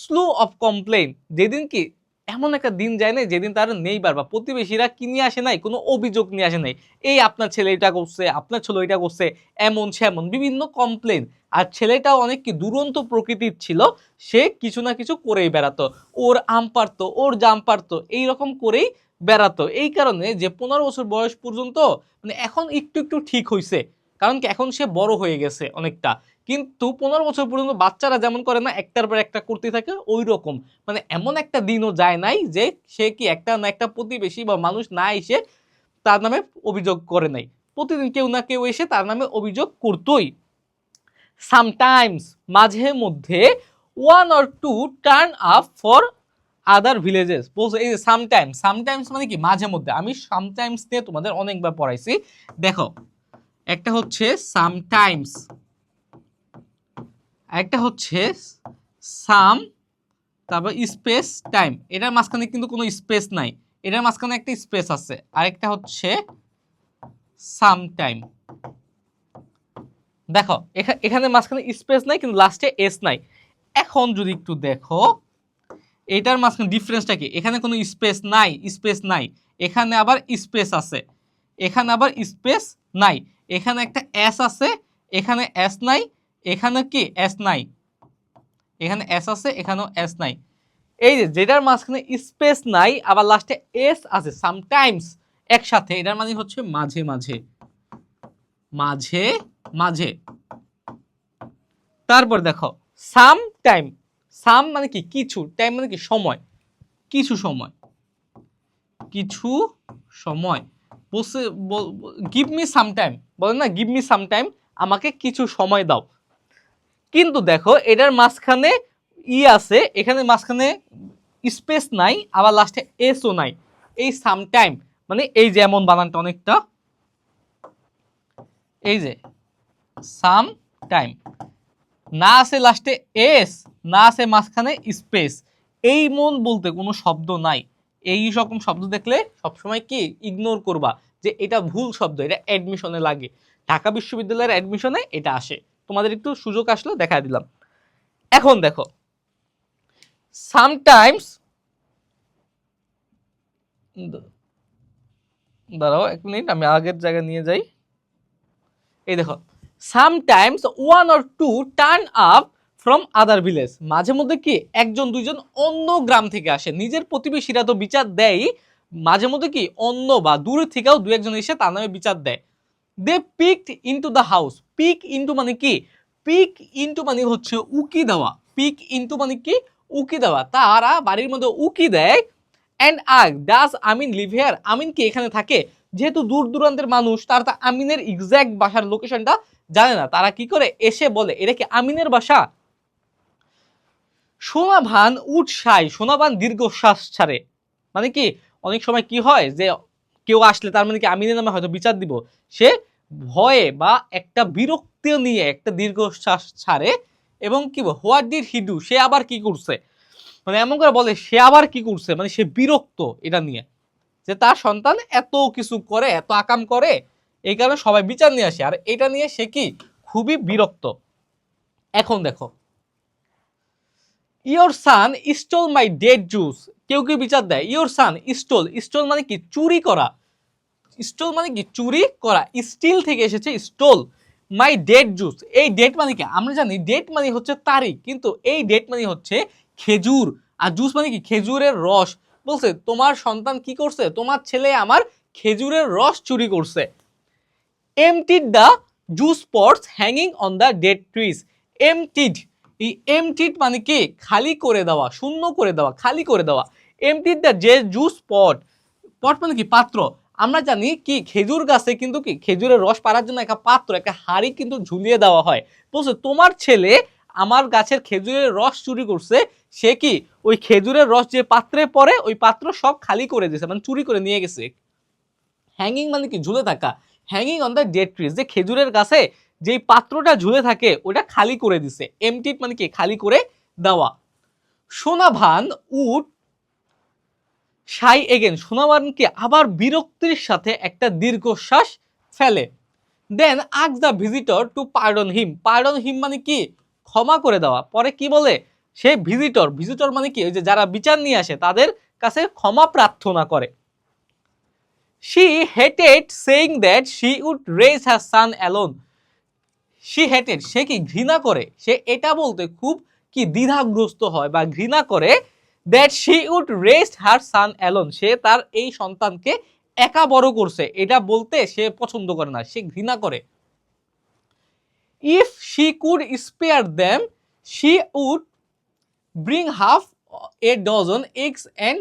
স্লু অফ কমপ্লেন, যেদিন কি এমন একটা দিন যায় না যেদিন তার নেইবার বা প্রতিবেশীরা কি নিয়ে আসে নাই, কোনো অভিযোগ নিয়ে আসে নাই, এই আপনার ছেলে এটা করছে, আপনার ছেলে এটা করছে, এমন সেমন বিভিন্ন কমপ্লেন। আর ছেলেটাও অনেক কি দুরন্ত প্রকৃতির ছিল, সে কিছু না কিছু করেই বেড়াতো, ওর আম পারতো, ওর জাম পারতো, এইরকম করেই বেড়াতো। এই কারণে যে 15 বছর বয়স পর্যন্ত মানে এখন একটু একটু ঠিক হয়েছে, কারণ কি এখন সে বড় হয়ে গেছে অনেকটা। কিন্তু 15 বছর পর্যন্ত বাচ্চারা যেমন করে না একটার পর একটা করতে থাকে, ওই রকম মানে এমন একটা দিনও যায় নাই যে সে কি একটা না একটা প্রতিবেশী বা মানুষ না এসে তার নামে অভিযোগ করে নাই। প্রতিদিন কেউ না কেউ এসে তার নামে অভিযোগ করতোই। সামটাইমস মাঝে মধ্যে one or to turn up for other villages. বলছে এই যে সামটাইমস মানে কি মাঝে মধ্যে। আমি সামটাইমস নিয়ে তোমাদের অনেকবার পড়াইছি। দেখো একটা হচ্ছে সামটাইমস, একটা হচ্ছে সাম, তারপর স্পেস টাইম, এটার মাঝখানে কিন্তু কোনো স্পেস নাই, এটার মাঝখানে একটা স্পেস আছে। আরেকটা হচ্ছে সাম টাইম। দেখো এখানে মাঝখানে স্পেস নাই কিন্তু লাস্টে এস নাই। এখন যদি একটু দেখো এটার মাঝখানে ডিফারেন্সটা কি, এখানে কোনো স্পেস নাই, এখানে আবার স্পেস আছে, এখানে আবার স্পেস নাই, এখানে একটা এস আছে, এখানে এস নাই, এখানে কি এস নাই, এখানে এস আছে, এখানেও এস নাই। এই যে যেটার মাঝখানে স্পেস নাই আবার লাস্টে এস আছে সামটাইমস একসাথে, এটার মানে হচ্ছে মাঝে মাঝে, মাঝে মাঝে। তারপর দেখো সাম টাইম, সাম মানে কি কিছু, টাইম মানে কি সময়, কিছু সময়, কিছু সময়। বলছে গিভ মি সাম টাইম, বলে না গিভ মি সাম টাইম, আমাকে কিছু সময় দাও। কিন্তু দেখো এটার মাঝখানে আছে, এখানে মাঝখানে স্পেস নাই আবার লাস্টে এসও নাই। এই সাম টাইম মানে এই যে এমন বানানটা অনেকটা, এই যে সাম টাইম, না আছে লাস্টে এস, না আছে মাঝখানে স্পেস, এই মন বলতে কোনো শব্দ নাই। এই রকম শব্দ দেখলে সবসময় কি ইগনোর করবা যে এটা ভুল শব্দ, এটা অ্যাডমিশনে লাগে, ঢাকা বিশ্ববিদ্যালয়ের অ্যাডমিশনে এটা আসে। তোমাদের একটু সুযোগ আসলো দেখা দিলাম। এখন দেখো সামটাইমস, দাঁড়াও এক মিনিট আমি আগের জায়গায় নিয়ে যাই। এই দেখো sometimes one or to turn up from other village, মাঝে মধ্যে কি একজন দুইজন অন্য গ্রাম থেকে আসে, নিজের প্রতিবেশীরা তো বিচার দেয়, মাঝে মধ্যে কি অন্য বা দূর থেকেও দু একজন এসে তার নামে বিচার দেয়। They picked into the house, pick into মানে কি, পিক ইনটু মানে হচ্ছে উকি দেওয়া, পিক ইনটু মানে কি উকি দেওয়া, তারা বাড়ির মধ্যে উকি দেয়। অ্যান্ড আগ ডাজ আমিন লিভ হিয়ার, আমিন কি এখানে থাকে, যেহেতু দূর দূরান্তের মানুষ তারা তো আমিনের এক্সাক্ট বাসার লোকেশনটা জানে না, তারা কি করে এসে বলে এটা কি আমিনের বাসা। সোনাভান উৎসাই, সোনাভান দীর্ঘশ্বাস ছাড়ে, মানে কি অনেক সময় কি হয় যে কেউ আসলে তার মানে কি আমিনের নামে হয়তো বিচার দিব, সে ভয়ে বা একটা বিরক্তি নিয়ে একটা দীর্ঘশ্বাস ছাড়ে এবং কি হোয়াট ডিড হি ডু, সে আবার কি করছে, মানে এমন করে বলে সে আবার কি করছে, মানে সে বিরক্ত এটা নিয়ে যে তার সন্তান এত কিছু করে, এত আকাম করে, এই কারণে সবাই বিচার নিয়ে আসে, আর এটা নিয়ে সে কি খুবই বিরক্ত। এখন দেখো your son stole my date juice, কেউ কেউ বিচার দেয় ইয়োর সান স্টোল, স্টোল মানে কি চুরি করা, স্টোল মানে কি চুরি করা, স্টিল থেকে এসেছে স্টোল, মাই ডেট জুস, এই ডেট মানে কি আমরা জানি ডেট মানে হচ্ছে তারিখ, কিন্তু এই ডেট মানে হচ্ছে খেজুর, আর জুস মানে কি খেজুরের রস। বলছে তোমার সন্তান কি করছে, তোমার ছেলে আমার খেজুরের রস চুরি করছে। এমটিড the juice pots hanging on the dead trees, এমটিড, এই এমটিড মানে কি খালি করে দেওয়া, শূন্য করে দেওয়া, খালি করে দেওয়া। এমটিড দ্য যে জুস পট, পট মানে কি পাত্র, আমরা জানি কি খেজুর গাছে কিন্তু কি খেজুরের রস পাড়ার জন্য একটা পাত্র, একটা হাঁড়ি কিন্তু ঝুলিয়ে দেওয়া হয়। বলছে তোমার ছেলে আমার গাছের খেজুরের রস চুরি করছে, সে কি ওই খেজুরের রস যে পাত্রে পড়ে ওই পাত্র সব খালি করে দিয়েছে, মানে চুরি করে নিয়ে গেছে। হ্যাঙ্গিং মানে কি ঝুলে থাকা, hanging on the dead trees, যে খেজুরের গাছে যেই পাত্রটা ঝুলে থাকে ওটা খালি করে দিছে, এমটিড মানে কি খালি করে দেওয়া। সোনাভান উড সাই এগেন, সোনাভানকে আবার বিরক্তির সাথে একটা দীর্ঘশ্বাস ফেলে। Then ask the visitor to pardon him, pardon him মানে কি ক্ষমা করে দেওয়া। পরে কি বলে সে ভিজিটর, ভিজিটর মানে কি ওই যে যারা বিচার নিয়ে আসে তাদের কাছে ক্ষমা প্রার্থনা করে। She hated saying that she would raise her son alone, she hated সে কি ঘৃণা করে, সে এটা বলতে খুব কি দ্বিধাগ্রস্ত হয় বা ঘৃণা করে, that she would raise her son alone, সে তার এই সন্তানকে একা বড় করছে এটা বলতে সে পছন্দ করে না, সে ঘৃণা করে। If she could spare them she would bring half a dozen eggs and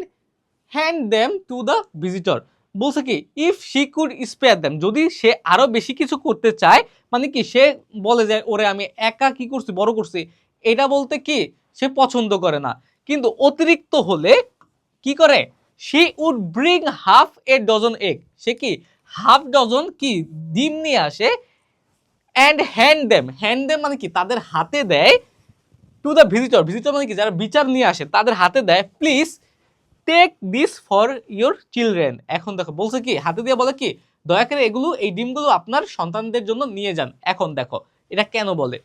hand them to the visitor. বলছে কি if she could spare them, যদি সে আরো বেশি কিছু করতে চায়, মানে কি সে বলে যে ওরে আমি একা কি করছি বড় করছি, এটা বলতে কি সে পছন্দ করে না, কিন্তু অতিরিক্ত হলে কি করে, she would bring half a dozen egg, সে কি হাফ ডজন কি ডিম নিয়ে আসে, অ্যান্ড হ্যান্ড দেম মানে কি তাদের হাতে দেয়, টু দ্য ভিজিটর, ভিজিটর মানে কি যারা বিচার নিয়ে আসে তাদের হাতে দেয়, please take this for your children. এখন দেখো বলছে কি হাতে দিয়ে বলে কি দয়া করে এগুলো এই ডিমগুলো আপনার সন্তানদের জন্য নিয়ে যান। এখন দেখো এটা কেন বলে,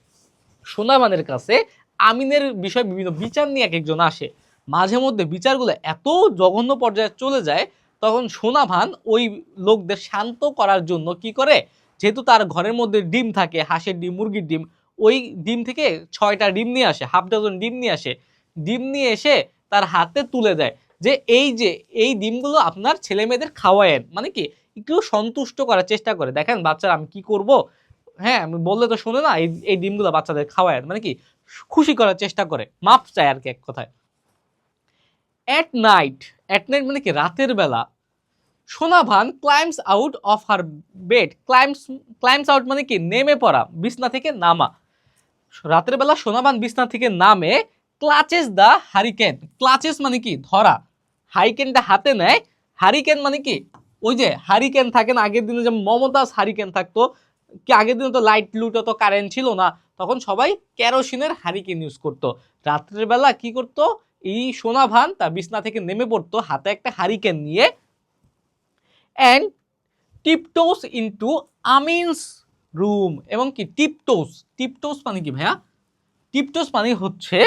সোনামানের কাছে আমিনের বিষয় বিভিন্ন বিচার নিয়ে এক একজন আসে, মাঝে মধ্যে বিচারগুলো এত জঘন্য পর্যায়ে চলে যায়, তখন সোনাভান ওই লোকদের শান্ত করার জন্য কি করে যেহেতু তার ঘরের মধ্যে ডিম থাকে, হাঁসের ডিম, মুরগির ডিম, ওই ডিম থেকে 6টা ডিম নিয়ে আসে, হাফ ডজন ডিম নিয়ে আসে, ডিম নিয়ে এসে তার হাতে তুলে দেয় যে এই ডিমগুলো আপনার ছেলে মেয়েদের খাওয়ায়েন, মানে কি একটু সন্তুষ্ট করার চেষ্টা করে, দেখেন বাচ্চারা আমি কি করব, হ্যাঁ আমি বললে তো শোনে না, এই ডিমগুলো বাচ্চাদের খাওয়ায়েন, মানে কি খুশি করার চেষ্টা করে, মাপ চায় আর কি এক কথায়। অ্যাট নাইট মানে কি রাতের বেলা, Sonavan climbs out of her bed, climbs out মানে কি নেমে পড়া, বিছনা থেকে নামা। রাতের বেলা সোনাভান বিছনা থেকে নামে, ক্লাচেস দ্য হারিকেন, ক্লাচেস মানে কি ধরা, হারিকেনটা হাতে নেয়, হারিকেন মানে কি ওই যে হারিকেন থাকে না, আগের দিনে যেমন মমতাজ হারিকেন থাকতো, কি আগের দিনে তো লাইট লুট তো কারেন্ট ছিল না, তখন সবাই কেরোসিনের হারিকেন ইউজ করতো। রাত্রের বেলা কি করতো, এই সোনাভান তার বিছনা থেকে নেমে পড়তো হাতে একটা হারিকেন নিয়ে, অ্যান্ড টিপটোস ইনটু আমিনস রুম। এবং কি টিপটোস মানে কি ভাইয়া, টিপটোস মানে হচ্ছে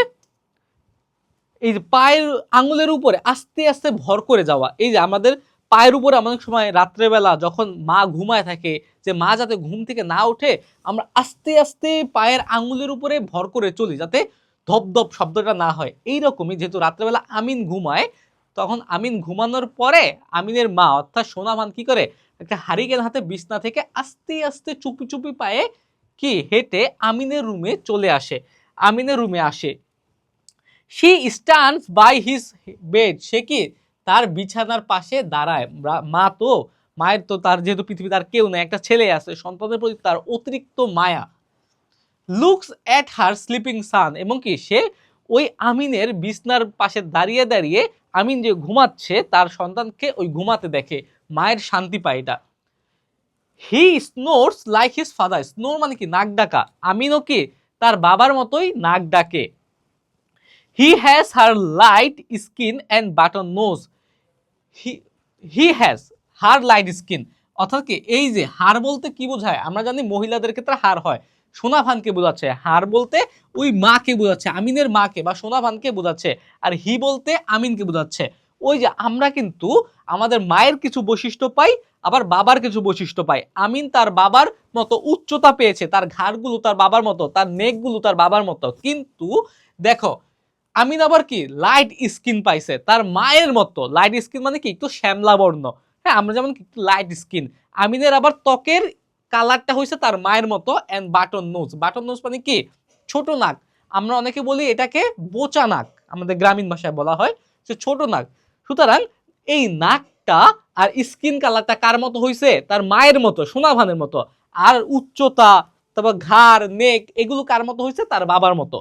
এই যে পায়ের আঙুলের উপরে আস্তে আস্তে ভর করে যাওয়া। এই যে আমাদের পায়ের উপরে অনেক সময় রাত্রেবেলা যখন মা ঘুমায় থাকে, যে মা যাতে ঘুম থেকে না ওঠে, আমরা আস্তে আস্তে পায়ের আঙুলের উপরে ভর করে চলি যাতে ধপধপ শব্দটা না হয়। এইরকমই যেহেতু রাত্রেবেলা আমিন ঘুমায়, তখন আমিন ঘুমানোর পরে আমিনের মা অর্থাৎ সোনামান কি করে, একটা হারিকেন হাতে বিছনা থেকে আস্তে আস্তে চুপি চুপি পায়ে কি হেঁটে আমিনের রুমে চলে আসে, আমিনের রুমে আসে। She stands by his bed, সে কি তার বিছানার পাশে দাঁড়ায়। মা তো, মায়ের তো তার যেহেতু পৃথিবীতে আর কেউ নেই, একটা ছেলে আছে, সন্তানের প্রতি তার অতিরিক্ত মায়া। লুকস এট হার স্লিপিং সান, এবং কি সে ওই আমিনের বিছনার পাশে দাঁড়িয়ে দাঁড়িয়ে আমিন যে ঘুমাচ্ছে তার সন্তানকে ওই ঘুমাতে দেখে, মায়ের শান্তি পায় এটা। হি স্নোরস লাইক হিজ ফাদার, স্নোর মানে কি নাক ডাকা, আমিনও কি তার বাবার মতোই নাক ডাকে। He has her light skin and button nose, he has her light skin, অর্থাৎ কি এই যে হার বলতে কি বোঝায়, আমরা জানি মহিলাদের ক্ষেত্রে হার হয়, সোনাভানকে বোঝাচ্ছে, হার বলতে ওই মাকে বোঝাচ্ছে, আমিনের মাকে বা সোনাভানকে বোঝাচ্ছে, আর হি বলতে আমিনকে বোঝাচ্ছে। ওই যে আমরা কিন্তু আমাদের মায়ের কিছু বৈশিষ্ট্য পাই, আবার বাবার কিছু বৈশিষ্ট্য পাই। আমিন তার বাবার মতো উচ্চতা পেয়েছে, তার ঘাড়গুলো তার বাবার মতো, তার নেকগুলো তার বাবার মতো, কিন্তু দেখো আমিন আবার কি লাইট স্কিন পাইছে তার মায়ের মতো। লাইট স্কিন মানে কি একটু শ্যামলা বর্ণ, হ্যাঁ আমরা যেমন একটু লাইট স্কিন, আমিনের আবার ত্বকের কালারটা হয়েছে তার মায়ের মতো। And button nose, button nose মানে কি ছোট নাক, আমরা অনেকে বলি এটাকে বোচা নাক, আমাদের গ্রামীণ ভাষায় বলা হয় যে ছোট নাক। সুতরাং এই নাকটা আর স্কিন কালারটা কার মতো হয়েছে, তার মায়ের মতো, সোনাভানের মতো। আর উচ্চতা, তারপর ঘাড়, নেক, এগুলো কার মতো হয়েছে, তার বাবার মতো।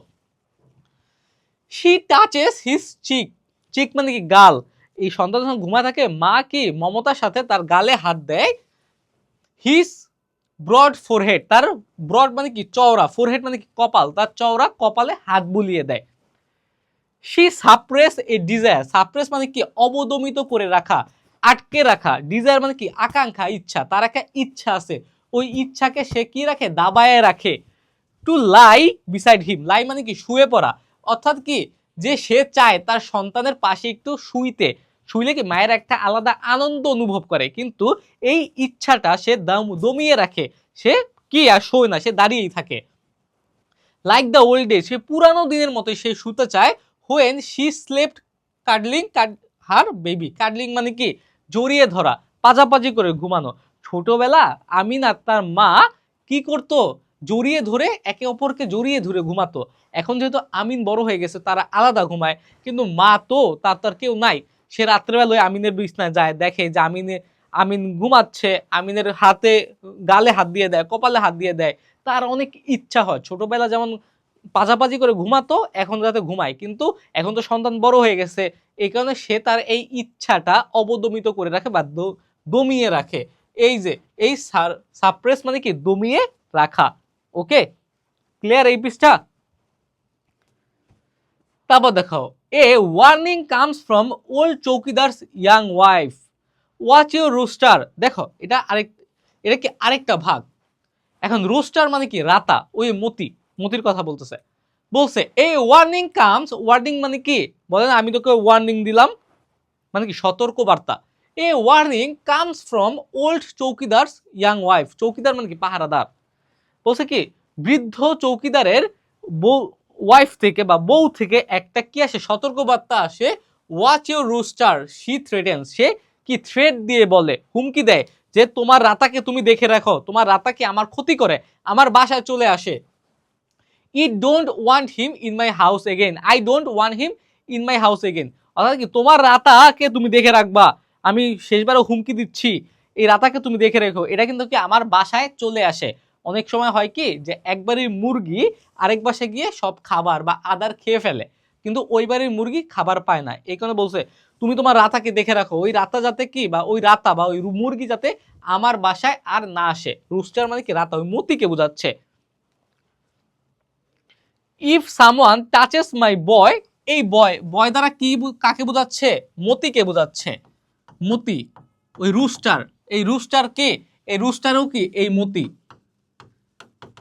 শি টাচেস হিজ চিক, চিক মানে কি গাল, এই সন্তান যখন ঘুমায় থাকে মা কি মমতার সাথে তার গালে হাত দেয়। হিজ ব্রড ফোরহেড, তার ব্রড মানে কি চওড়া, ফোরহেড মানে কি কপাল, তার চওড়া কপালে হাত বুলিয়ে দেয়। She suppress A desire, suppress মানে কি অবদমিত করে রাখা, আটকে রাখা, ডিজায়ার মানে কি আকাঙ্ক্ষা, ইচ্ছা, তার একটা ইচ্ছা আছে, ওই ইচ্ছাকে সে কি রাখে, দাবায় রাখে। টু লাই বিসাইড হিম, লাই মানে কি শুয়ে পড়া, অর্থাৎ কি যে সে চায় তার সন্তানের পাশে একটু শুইলে কি মায়ের একটা আলাদা আনন্দ অনুভব করে, কিন্তু এই ইচ্ছাটা সে দমিয়ে রাখে, সে কি আর শোয় না, সে দাঁড়িয়েই থাকে। লাইক দ্য ওল্ড ডে, সে পুরানো দিনের মতো সে শুতে চায়। When she slept cuddling her baby, cuddling মানে কি জড়িয়ে ধরা, পাজাপাজি করে ঘুমানো। ছোটবেলা আমিন আর তার মা কি করতো, জড়িয়ে ধরে একে অপরকে জড়িয়ে ধরে ঘুমাতো। এখন যেহেতু আমিন বড় হয়ে গেছে, তারা আলাদা ঘুমায়, কিন্তু মা তো তার কেউ নাই, সে রাত্রেবেলায় আমিনের বিছনায় যায়, দেখে যে আমিন ঘুমাচ্ছে, আমিনের হাতে গালে হাত দিয়ে দেয়, কপালে হাত দিয়ে দেয়। তার অনেক ইচ্ছা হয়, ছোটবেলা যেমন পাজাপাজি করে ঘুমাতো এখন যাতে ঘুমায়, কিন্তু এখন তো সন্তান বড় হয়ে গেছে, এই কারণে সে তার এই ইচ্ছাটা অবদমিত করে রাখে বা দমিয়ে রাখে। এই যে এই সাপ্রেস মানে কি দমিয়ে রাখা। ওকে, ক্লিয়ার এই পৃষ্ঠা? তারপর দেখো, a warning comes from old chowkidar's young wife, watch your rooster. দেখো এটা কি আরেকটা ভাগ। এখন রুস্টার মানে কি রাতা, ওই মতির কথা বলছে এই ওয়ার্নিং কামস, ওয়ার্নিং মানে কি বলেন, আমি তোকে ওয়ার্নিং দিলাম মানে কি সতর্ক বার্তা। A warning comes from old chowkidar's young wife. চৌকিদার মানে কি? পাহারাদার। বলছে কি বৃদ্ধ চৌকিদারের বউ, ওয়াইফ থেকে বা বউ থেকে একটা কি আসে? সতর্কবার্তা আসে। Watch your rooster she threatens. সে কি থ্রেট দিয়ে বলে, হুমকি দেয় যে তোমার রাতাকে তুমি দেখে রাখো, তোমার রাতাকে আমার ক্ষতি করে আমার বাসায় চলে আসে। I don't want him in my house again. I don't want him in my house again. অর্থাৎ কি তোমার রাতাকে তুমি দেখে রাখবা, আমি শেষবারও হুমকি দিচ্ছি, এই রাতাকে তুমি দেখে রেখো। এটা কিন্তু কি আমার বাসায় চলে আসে। অনেক সময় হয় কি যে একবারই মুরগি আরেক বাসায় গিয়ে সব খাবার বা আদার খেয়ে ফেলে, কিন্তু ওই বাড়ির মুরগি খাবার পায় না। এই কারণে বলছে তুমি তোমার রাতাকে দেখে রাখো, ওই রাতা যাতে কি বা ওই রাতা বা ওই মুরগি যাতে আমার বাসায় আর না আসে। রুস্টার মানে কি? রাতা, ওই মতিকে বোঝাচ্ছে। ইফ সামওয়ান টাচেস মাই বয়, এই বয়, বয় দ্বারা কি কাকে বোঝাচ্ছে? মতিকে বোঝাচ্ছে। মতি, ওই রুস্টার, এই রুস্টার কে? এই রুস্টারও কি এই মতি।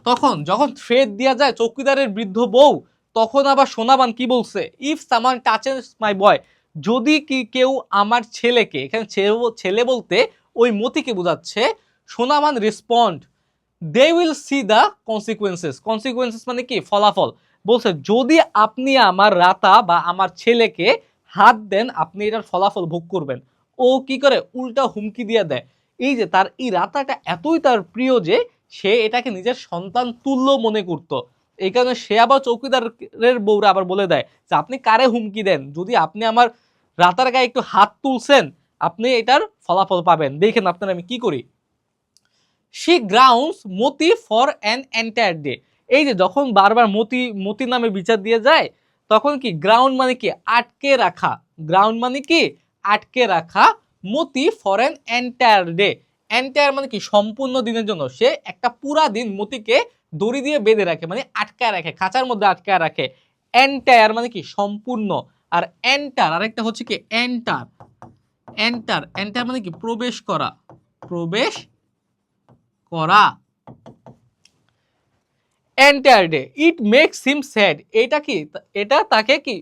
তখন যখন থ্রেড দেওয়া যায় চৌকিদারের বৃদ্ধ বউ, তখন আবার সোনাবান কি বলছে? ইফ সামওয়ান টাচেস মাই বয়, যদি কি কেউ আমার ছেলেকে, এখানে ছেলে বলতে ওই মতিকে বোঝাচ্ছে। Sonabhan respond, they will see the consequences. Consequences মানে কি? ফলাফল। বলছে যদি আপনি আমার রাতা বা আমার ছেলেকে হাত দেন, আপনি এটার ফলাফল ভোগ করবেন। ও কি করে? উল্টা হুমকি দিয়ে দেয়। এই যে তার এই রাতাটা এতই তার প্রিয় যে সে এটাকে নিজের সন্তান তুল্য মনে করত। এই কারণে সে আবার চৌকিদারের বউরা আবার বলে দেয় যে আপনি কারে হুমকি দেন, যদি আপনি আমার রাতার গায়ে একটু হাত তুলছেন, আপনি এটার ফলাফল পাবেন, দেখেন আপনার আমি কি করি। She grounds Moti for an entire day. এই যে যখন বারবার মতি মতি নামে বিচার দিয়ে যায়, তখন কি গ্রাউন্ড মানে কি? আটকে রাখা। গ্রাউন্ড মানে কি? আটকে রাখা। Moti for an entire day. Entire মানে কি? সম্পূর্ণ দিনের জন্য। সে একটা পুরা দিন মতিকে দড়ি দিয়ে বেঁধে রাখে, মানে আটকায় রাখে, খাঁচার মধ্যে আটকায় রাখে। এন্টায়ার মানে কি? সম্পূর্ণ। আর এন্টার আরেকটা হচ্ছে কি? এন্টার। এন্টার, এন্টার মানে কি? প্রবেশ করা। প্রবেশ করা। Entire day it makes him sad. এটা কি? এটা তাকে কি?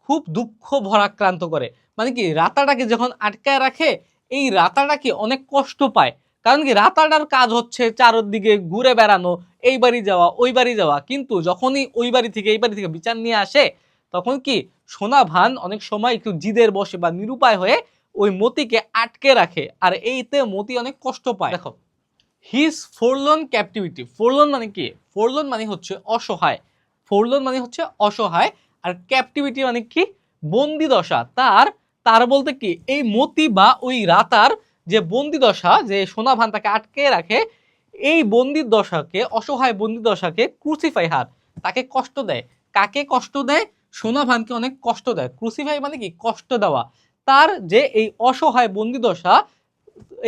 খুব দুঃখ ভরাক্রান্ত করে। মানে কি? রাতাটাকে যখন আটকায় রাখে, এই রাতাটা কি অনেক কষ্ট পায়। কারণ কি? রাতাটার কাজ হচ্ছে চারদিকে ঘুরে বেড়ানো, এই বাড়ি যাওয়া ওই বাড়ি যাওয়া, কিন্তু যখনই ওই বাড়ি থেকে এই বাড়ি থেকে বিচার নিয়ে আসে, তখন কি সোনা ভান অনেক সময় একটু জিদের বসে বা নিরুপায় হয়ে ওই মতিকে আটকে রাখে, আর এইতে মতি অনেক কষ্ট পায়। দেখো, হিজ ফোরলন ক্যাপটিভিটি। ফোরলন মানে কি? ফোরলন মানে হচ্ছে অসহায়। ফোরলন মানে হচ্ছে অসহায়। আর ক্যাপটিভিটি মানে কি? বন্দি দশা। তার তার বলতে কি? এই মতি বা ওই রাতার যে বন্দি দশা, যে সোনা ভান তাকে আটকে রাখে, এই বন্দি দশাকে, অসহায় বন্দি দশাকে ক্রুসিফাই হার, তাকে কষ্ট দেয়। কাকে কষ্ট দেয়? সোনা ভানকে অনেক কষ্ট দেয়। ক্রুসিফাই মানে কি? কষ্ট দেওয়া। তার যে এই অসহায় বন্দি দশা,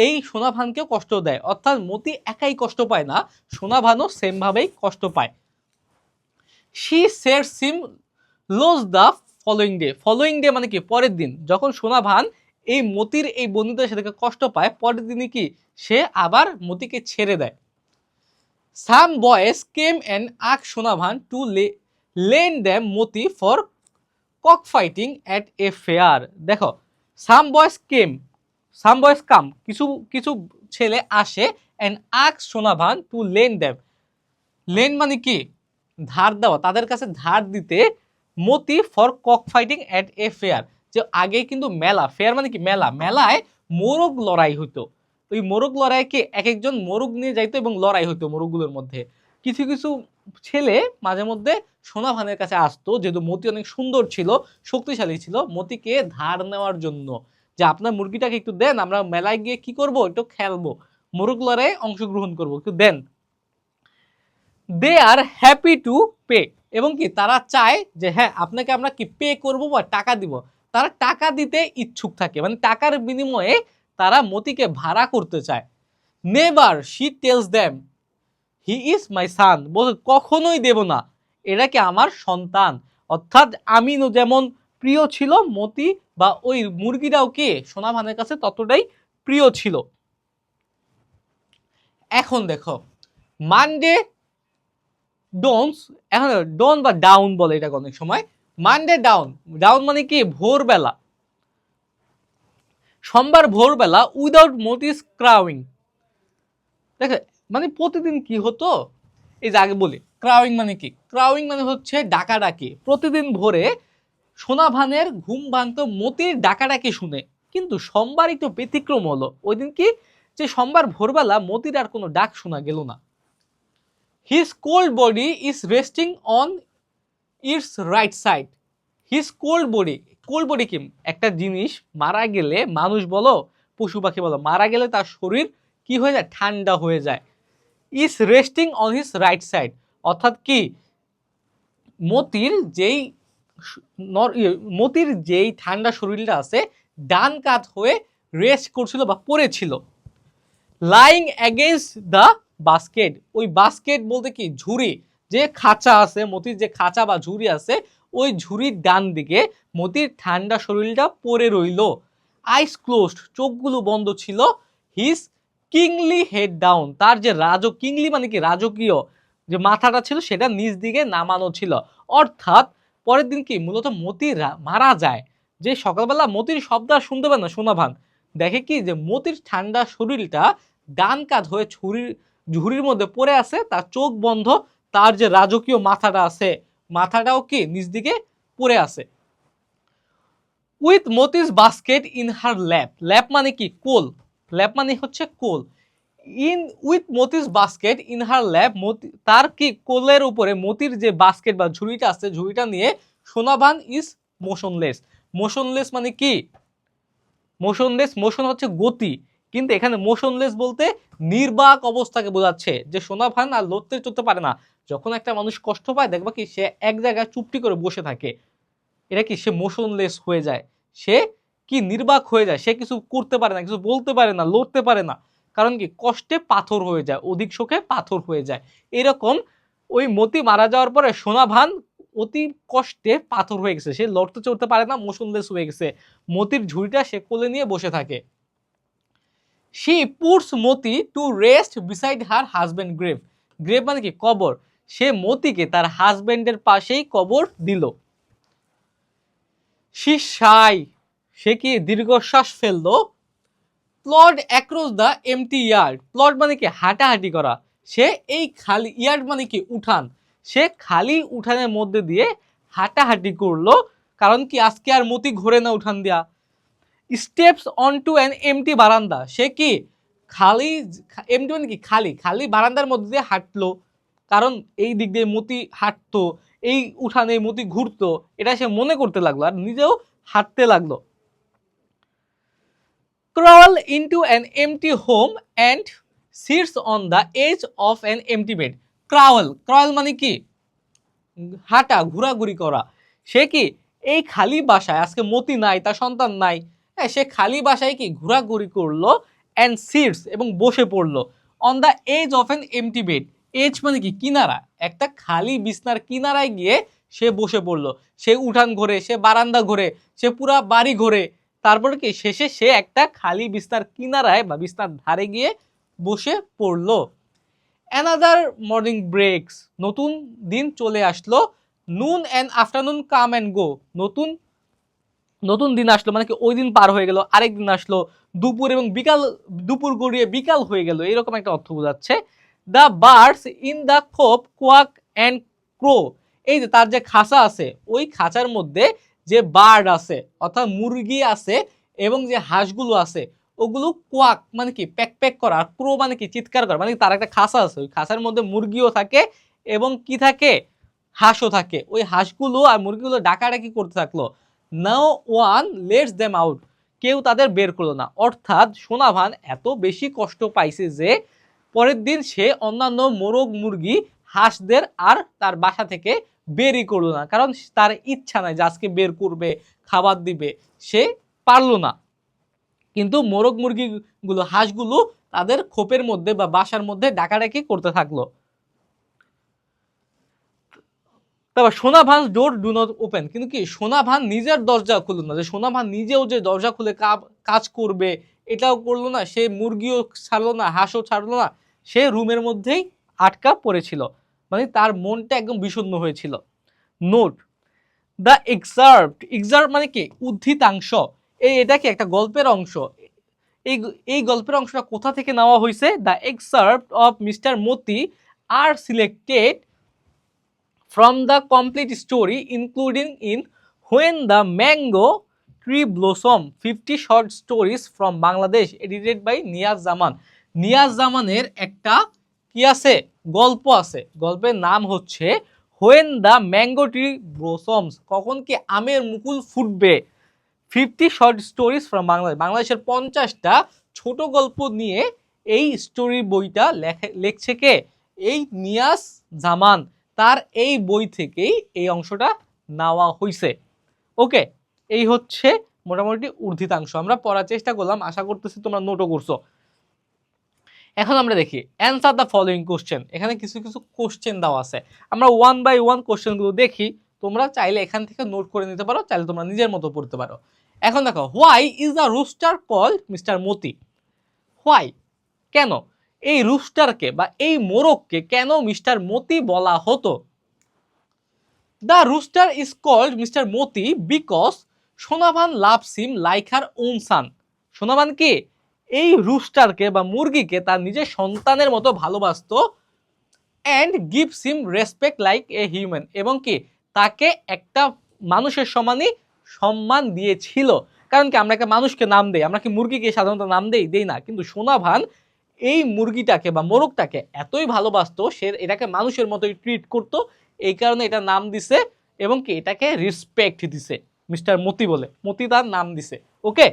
এই সোনা ভানকেও কষ্ট দেয়। অর্থাৎ মতি একাই কষ্ট পায় না, সোনা ভানও সেম ভাবেই কষ্ট পায়। She sets him লোজ the following day. Following day মানে কি? পরের দিন। যখন সোনা ভান এই মতির এই বন্ধুদের সাথে কষ্ট পায়, পরের দিনই কি? সে আবার মতিকে ছেড়ে দেয়। সাম বয়েস came and ask Sonabhan to lend them Moti for cock fighting at a fair. দেখো, সাম বয়েস কেম, সাম বয়েস কাম, কিছু কিছু ছেলে আসে, and ask Sonabhan to lend them. Lane মানে কি? ধার দেওয়া, তাদের কাছে ধার দিতে। Moti for cock fighting at a fair, যে আগে কিন্তু মেলা, ফেয়ার মানে কি? মেলা, মেলায় মোরগ লড়াই হইতো। ওই মোরগ লড়াইকে এক একজন মোরগ নিয়ে যাইতো এবং লড়াই হইতো মোরগগুলোর মধ্যে। কিছু কিছু ছেলে মাঝে মধ্যে সোনা ভানের কাছে আসতো, যেহেতু মতি অনেক সুন্দর ছিল, শক্তিশালী ছিল, মতিকে ধার নেওয়ার জন্য, যে আপনার মুরগিটাকে একটু দেন, আমরা মেলায় গিয়ে কি করব? একটু খেলবো, মোরগ লড়াইয়ে অংশগ্রহণ করবো, একটু দেন। দে আর হ্যাপি টু পে, এবং কি তারা চায় যে হ্যাঁ আপনাকে আমরা কি পে করবো বা টাকা দিব। তারা টাকা দিতে ইচ্ছুক থাকে, মানে টাকার বিনিময়ে তারা মতিকে ভাড়া করতে চায়। Never she tells them he is my son. বল কখনোই দেব না, এরা কি আমার সন্তান। অর্থাৎ আমিনও যেমন প্রিয় ছিল, মতি বা ওই মুরগিটাও কে? সোনা ভানের কাছে ততটাই প্রিয় ছিল। এখন দেখো, মানডে ডোনস, এখন ডন বা ডাউন বলে এটাকে অনেক সময়। মানডে ডাউন, ডাউন মানে কি? ভোরবেলা। সোমবার ভোরবেলা উইদাউট মতিস ক্রাউইং, দেখে মানে প্রতিদিন কি হতো, এই যে আগে বলি ক্রাউইং মানে কি, ক্রাউইং মানে হচ্ছে ডাকাডাকি। প্রতিদিন ভোরে সোনাভানের ঘুম ভাঙতো মতির ডাকাডাকি শুনে, কিন্তু সোমবার একটু ব্যতিক্রম হলো। ওই দিন কি, যে সোমবার ভোরবেলা মতির আর কোনো ডাক শোনা গেল না। His cold body is resting on it's right side. His cold body, cold body কি, একটা জিনিস মারা গেলে, মানুষ বলো পশু পাখি বলো, মারা গেলে তার শরীর কি হয়ে যায়, ঠান্ডা হয়ে যায়। Is resting on his right side, অর্থাৎ কি মতির যেই মতির যেই ঠান্ডা শরীরটা আছে ডান কাত হয়ে রেস্ট করছিল বা পড়েছিল। লাইং এগেইনস্ট দ্য বাস্কেট, ওই বাস্কেট বলতে কি ঝুড়ি, যে খাঁচা আছে মতির, যে খাঁচা বা ঝুড়ি আছে, ওই ঝুড়ির ডান দিকে মতির ঠান্ডা শরীরটা পড়ে রইল। আইস ক্লোজড, চোখগুলো বন্ধ ছিল। হিজ কিংলি হেড ডাউন, তার যে কিংলি মানে কি রাজকীয় যে মাথাটা ছিল সেটা নিচ দিকে নামানো ছিল। অর্থাৎ পরের দিন কি মূলত মতি মারা যায়, যে সকালবেলা মতির শব্দ আর শুনতে পায় না সোনাভান, দেখে কি যে মতির ঠান্ডা শরীরটা ডান কাঁধ হয়ে ঝুড়ির মধ্যে পড়ে আছে, তার চোখ বন্ধ, তার যে রাজকীয় মাথাটা আছে মাথাটাও কি নিচ দিকে পড়ে আছে। With Moti's basket in her lap, lap মানে কি কোল, ল্যাপ মানে হচ্ছে কোল। In with Moti's basket in her lap, তার কি কোলের উপরে মতির যে বাস্কেট বা ঝুড়িটা আছে, ঝুড়িটা নিয়ে সোনাভান ইজ মোশনলেস। মোশনলেস মানে কি, মোশনলেস, মোশন হচ্ছে গতি, কিন্তু এখানে মোশনলেস বলতে নির্বাক অবস্থাকে বোঝাচ্ছে, যে সোনাভান আর লড়তে চলতে পারে না। যখন একটা মানুষ কষ্ট পায় দেখবা কি সে এক জায়গায় চুপটি করে বসে থাকে, এটা কি সে মোশনলেস হয়ে যায়, সে কি নির্বাক হয়ে যায়, সে কিছু করতে পারে না, কিছু বলতে পারে না, লড়তে পারে না, কারণ কি কষ্টে পাথর হয়ে যায়, অধিক শোকে পাথর হয়ে যায়। এরকম ওই মতি মারা যাওয়ার পরে সোনাভান অতি কষ্টে পাথর হয়ে গেছে, সে লড়তে চড়তে পারে না, মোশনলেস হয়ে গেছে, মতির ঝুড়িটা সে কোলে নিয়ে বসে থাকে। She puts Moti to rest beside her husband grave, grave মানে কি কবর, সে মতিকে তার হাজবেন্ডের পাশেই কবর দিল। শি সাই, সে কি দীর্ঘশ্বাস ফেললো। প্লড অ্যাক্রস দ্য এমটি ইয়ার্ড, প্লড মানে কি হাঁটাহাঁটি করা, সে এই খালি, ইয়ার্ড মানে কি উঠান, সে খালি উঠানের মধ্যে দিয়ে হাঁটাহাঁটি করলো, কারণ কি আজকে আর মতি ঘোরে না উঠান দিয়া। Steps on to an empty veranda, সে কি খালি, এমটি মানে কি খালি, খালি বারান্দার মধ্যে দিয়ে হাঁটলো, কারণ এই দিক দিয়ে মতি হাঁটতো, এই উঠানে মতি ঘুরতো, এটা সে মনে করতে লাগলো আর নিজেও হাঁটতে লাগলো। crawl into an empty home and sits on the edge of an empty bed. crawl, crawl মানে কি হাঁটা, ঘোরাঘুরি করা, সে কি এই খালি বাসায়, আজকে মতি নাই, তার সন্তান নাই, হ্যাঁ, সে খালি বাসায় কি ঘোরাঘুরি করলো, and sits এবং বসে পড়লো, on the edge of an empty bed, edge মানে কি কিনারা, একটা খালি বিছনার কিনারায় গিয়ে সে বসে পড়লো, সে উঠান ঘোরে, সে বারান্দা ঘোরে, সে পুরা বাড়ি ঘোরে, তারপরে কি শেষে সে একটা খালি বিছনার কিনারায় বা বিছনার ধারে গিয়ে বসে পড়লো। অ্যানাদার মর্নিং ব্রেকস, নতুন দিন চলে আসলো। Noon and afternoon come and go, নতুন নতুন দিন আসলো মানে কি ওই দিন পার হয়ে গেল, আরেক দিন আসলো, দুপুর এবং বিকাল, দুপুর গড়িয়ে বিকাল হয়ে গেল, এরকম একটা অর্থ বোঝাচ্ছে। দ্য বার্ডস ইন দ্য খোপ কোয়াক অ্যান্ড ক্রো, এই যে তার যে খাঁচা আছে, ওই খাঁচার মধ্যে যে বার্ড আছে অর্থাৎ মুরগি আছে এবং যে হাঁসগুলো আছে ওগুলো কোয়াক মানে কি প্যাক প্যাক করা, আর ক্রো মানে কি চিৎকার করা, মানে তার একটা খাঁচা আছে, ওই খাঁচার মধ্যে মুরগিও থাকে এবং কি থাকে, হাঁসও থাকে, ওই হাঁসগুলো আর মুরগিগুলো ডাকাডাকি করতে থাকলো। নাও ওয়ান লেটস দেম আউট, কেউ তাদের বের করলো না, অর্থাৎ সোনাভান এত বেশি কষ্ট পাইছে যে পরের দিন সে অন্যান্য মোরগ মুরগি হাঁসদের আর তার বাসা থেকে বেরই করলো না, কারণ তার ইচ্ছা নাই যে আজকে বের করবে, খাবার দিবে, সে পারলো না। কিন্তু মোরগ মুরগিগুলো, হাঁসগুলো তাদের খোপের মধ্যে বা বাসার মধ্যে ডাকাডাকি করতে থাকলো। তারপর সোনাভান ডোর ডু নট ওপেন, কিন্তু কি সোনাভান নিজের দরজা খুলল না, যে সোনাভান নিজেও যে দরজা খুলে কাজ করবে এটাও করলো না, সে মুরগিও ছাড়লো না, হাঁসও ছাড়লো না, সে রুমের মধ্যেই আটকা পড়েছিল, মানে তার মনটা একদম বিষণ্ণ হয়েছিল। নোট, দ্য এক্সার্ভড, এক্সার্ভ মানে কি উদ্ধৃতাংশ, এটা কি একটা গল্পের অংশ। এই এই গল্পের অংশটা কোথা থেকে নেওয়া হয়েছে? The excerpt of mister Moti are selected from the complete story including in When the Mango Tree Blossom 50 short stories from Bangladesh edited by Niaz Zaman. Niaz জামানের একটা কি আছে? গল্প আছে। গল্পের নাম হচ্ছে When the Mango Tree Blossoms, কখন কি আমের মুকুল ফুটবে। 50 শর্ট স্টোরিজ ফ্রম বাংলাদেশ, বাংলাদেশের 50টা ছোট গল্প নিয়ে এই স্টোরি বইটা লেখছে কে? এই নিয়াজ জামান। তার এই বই থেকেই এই অংশটা নেওয়া হয়েছে। ওকে, এই হচ্ছে মোটামুটি উর্ধিতাংশ আমরা পড়ার চেষ্টা করলাম, আশা করতেছি তোমরা নোটও করছো। এখন আমরা দেখি অ্যান্সার দ্য ফলোইং কোশ্চেন। এখানে কিছু কিছু কোশ্চেন দেওয়া আছে, আমরা 1 বাই 1 কোশ্চেনগুলো দেখি। তোমরা চাইলে এখান থেকে নোট করে নিতে পারো, চাইলে তোমরা নিজের মতো পড়তে পারো। এখন দেখো, why is the rooster called mister Moti? Why, কেন এই রুস্টারকে বা এই মোরগকে কেন মিস্টার মতি বলা হতো? The rooster is called mister Moti because Sonavan loves him like her own son. Sonavan কি এই রুস্টারকে বা মুরগিকে তার নিজের সন্তানের মতো ভালোবাসতো। And gives him respect like a human, এবং কি তাকে একটা মানুষের সমানই সম্মান দিয়েছিল। কারণ কি আমরা একটা মানুষকে নাম দেই, আমরা কি মুরগিকে সাধারণত নাম দেই না, কিন্তু সোনাভান এই মুরগিটাকে বা মোরগটাকে এতই ভালোবাসতো, সে এটাকে মানুষের মতোই ট্রিট করতো, এই কারণে এটা নাম দিছে এবং কি এটাকে রেসপেক্ট দিছে মিস্টার মতি বলে, মতি তার নাম দিছে। ওকে,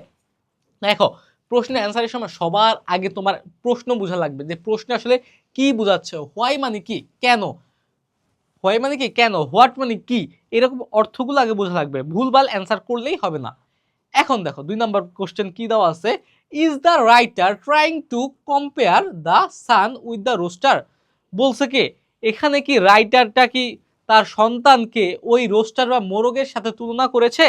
দেখো প্রশ্নের অ্যান্সারের সময় সবার আগে তোমার প্রশ্ন বোঝা লাগবে, যে প্রশ্ন আসলে কি বোঝাচ্ছে। হোয়াই মানে কি, কেন, হোয়াই মানে কি কেন, হোয়াট মানে কি, এরকম অর্থগুলো আগে বোঝা লাগবে, ভুলভাল অ্যান্সার করলেই হবে না। এখন দেখো 2 নম্বর কোশ্চেন কি দেওয়া আছে, is the writer trying to compare the sun with the rooster? বলছে কি এখানে কি রাইটারটা কি তার সন্তানকে ওই রোস্টার বা মোরগের সাথে তুলনা করেছে?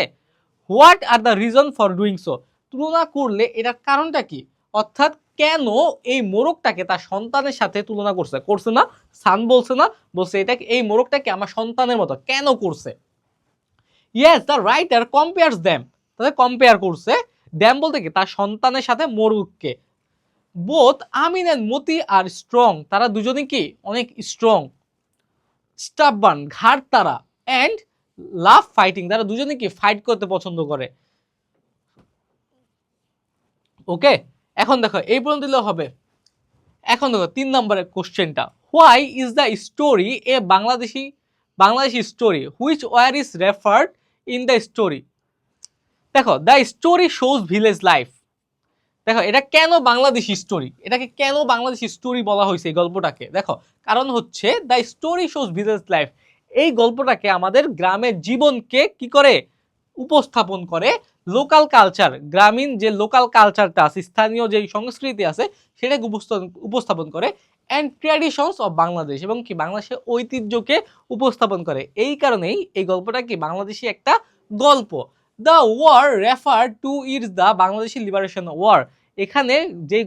What are the reason for doing so? তুলনা করলে এটার কারণটা কি, অর্থাৎ কেন এই মোরগটাকে তার সন্তানের সাথে তুলনা করছে? করছে না, সান বলছে না, বলছে এটাকে এই মোরগটাকে আমার সন্তানের মতো কেন করছে? Yes, the writer compares them, তাদের কম্পেয়ার করছে। দ্যাম বলতে কি তার সন্তানের সাথে মোরগকে। Both Amin and Moti are strong, তারা দুজনেই কি অনেক স্ট্রং। স্টাববার্ন, ঘাড় তারা। অ্যান্ড লাভ ফাইটিং, তারা দুজনে কি ফাইট করতে পছন্দ করে। ওকে, এখন দেখো এই পর্যন্ত দিলেও হবে। এখন দেখো 3 নম্বরের কোশ্চেনটা, why is the story a Bangladeshi story which war is referred in the story? দেখো the story shows village life. দেখো এটা কেন বাংলাদেশি স্টোরি, এটাকে কেন বাংলাদেশি স্টোরি বলা হয়েছে এই গল্পটাকে? দেখো কারণ হচ্ছে the story shows village life, এই গল্পটাকে আমাদের গ্রামের জীবনকে কি করে উপস্থাপন করে, লোকাল কালচার, গ্রামীণ যে লোকাল কালচারটা আছে, স্থানীয় যে সংস্কৃতি আছে সেটাকে উপস্থাপন করে। অ্যান্ড ট্র্যাডিশনস অফ বাংলাদেশ, এবং কি বাংলাদেশের ঐতিহ্যকে উপস্থাপন করে। এই কারণেই এই গল্পটা কি বাংলাদেশি একটা গল্প। The war refer to its the Bangladeshi liberation war, এখানে যে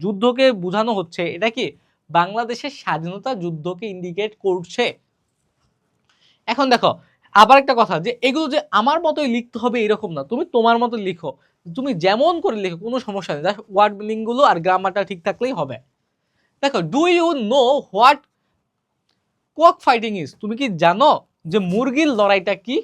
যুদ্ধকে বোঝানো হচ্ছে এটা কি বাংলাদেশের স্বাধীনতা যুদ্ধকে ইন্ডিকেট করছে। এখন দেখো আবার একটা কথা, যে এগুলো যে আমার মতোই লিখতে হবে এরকম না, তুমি তোমার মতো লিখো, তুমি যেমন করে লিখো কোনো সমস্যা নেই, জাস্ট ওয়ার্ড মিনিংগুলো আর গ্রামারটা ঠিক থাকলেই হবে। দেখো do you know what cock fighting is? তুমি কি জানো যে মুরগির লড়াইটা কি?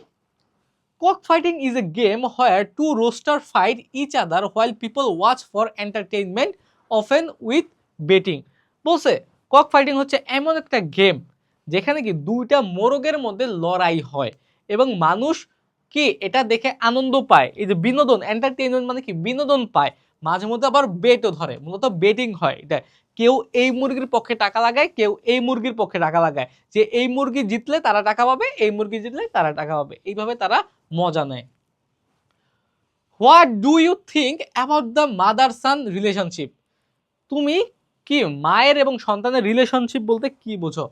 Cock fighting is a game where two rooster fight each other while people watch for entertainment often with betting. বলছে কক ফাইটিং হচ্ছে এমন একটা গেম যেখানে কি দুইটা মোরগের মধ্যে লড়াই হয় এবং মানুষ কি এটা দেখে আনন্দ পায়, এই যে বিনোদন, এন্টারটেইনমেন্ট মানে কি বিনোদন পায়, মাঝে মধ্যে আবার বেটও ধরে, মূলত বেটিং হয়। এটা কেউ এই মুরগির পক্ষে টাকা লাগায়, কেউ এই মুরগির পক্ষে টাকা লাগায়, যে এই মুরগি জিতলে তারা টাকা পাবে, এই মুরগি জিতলে তারা টাকা পাবে, এইভাবে তারা মজা নেয়। What do you think about the mother son relationship? তুমি কি মায়ের এবং সন্তানের রিলেশনশিপ বলতে কি বোঝো?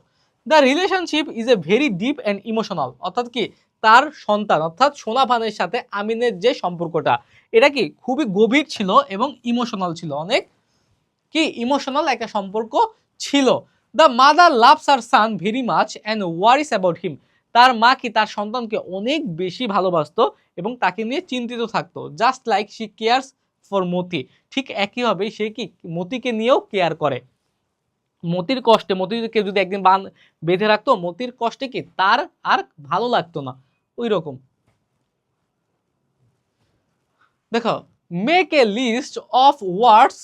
The relationship is a very deep and emotional, অর্থাৎ কি তার সন্তান অর্থাৎ সোনাভানের সাথে আমিনের যে সম্পর্কটা এটা কি খুবই গভীর ছিল এবং ইমোশনাল ছিল, অনেক কি ইমোশনাল একটা সম্পর্ক ছিল। The mother loves her son very much and worries about him, তার মা কি তার সন্তানকে অনেক বেশি ভালোবাসতো এবং তাকে নিয়ে চিন্তিত থাকতো, just like she cares for Moti. ঠিক একইভাবে সে কি মতিকে নিয়েও কেয়ার করে। মতির কষ্টে, মতিকে যদি একদিন বেঁধে রাখতো, মতির কষ্টে কি তার আর ভালো লাগতো না, ওই রকম। দেখো, make a list of words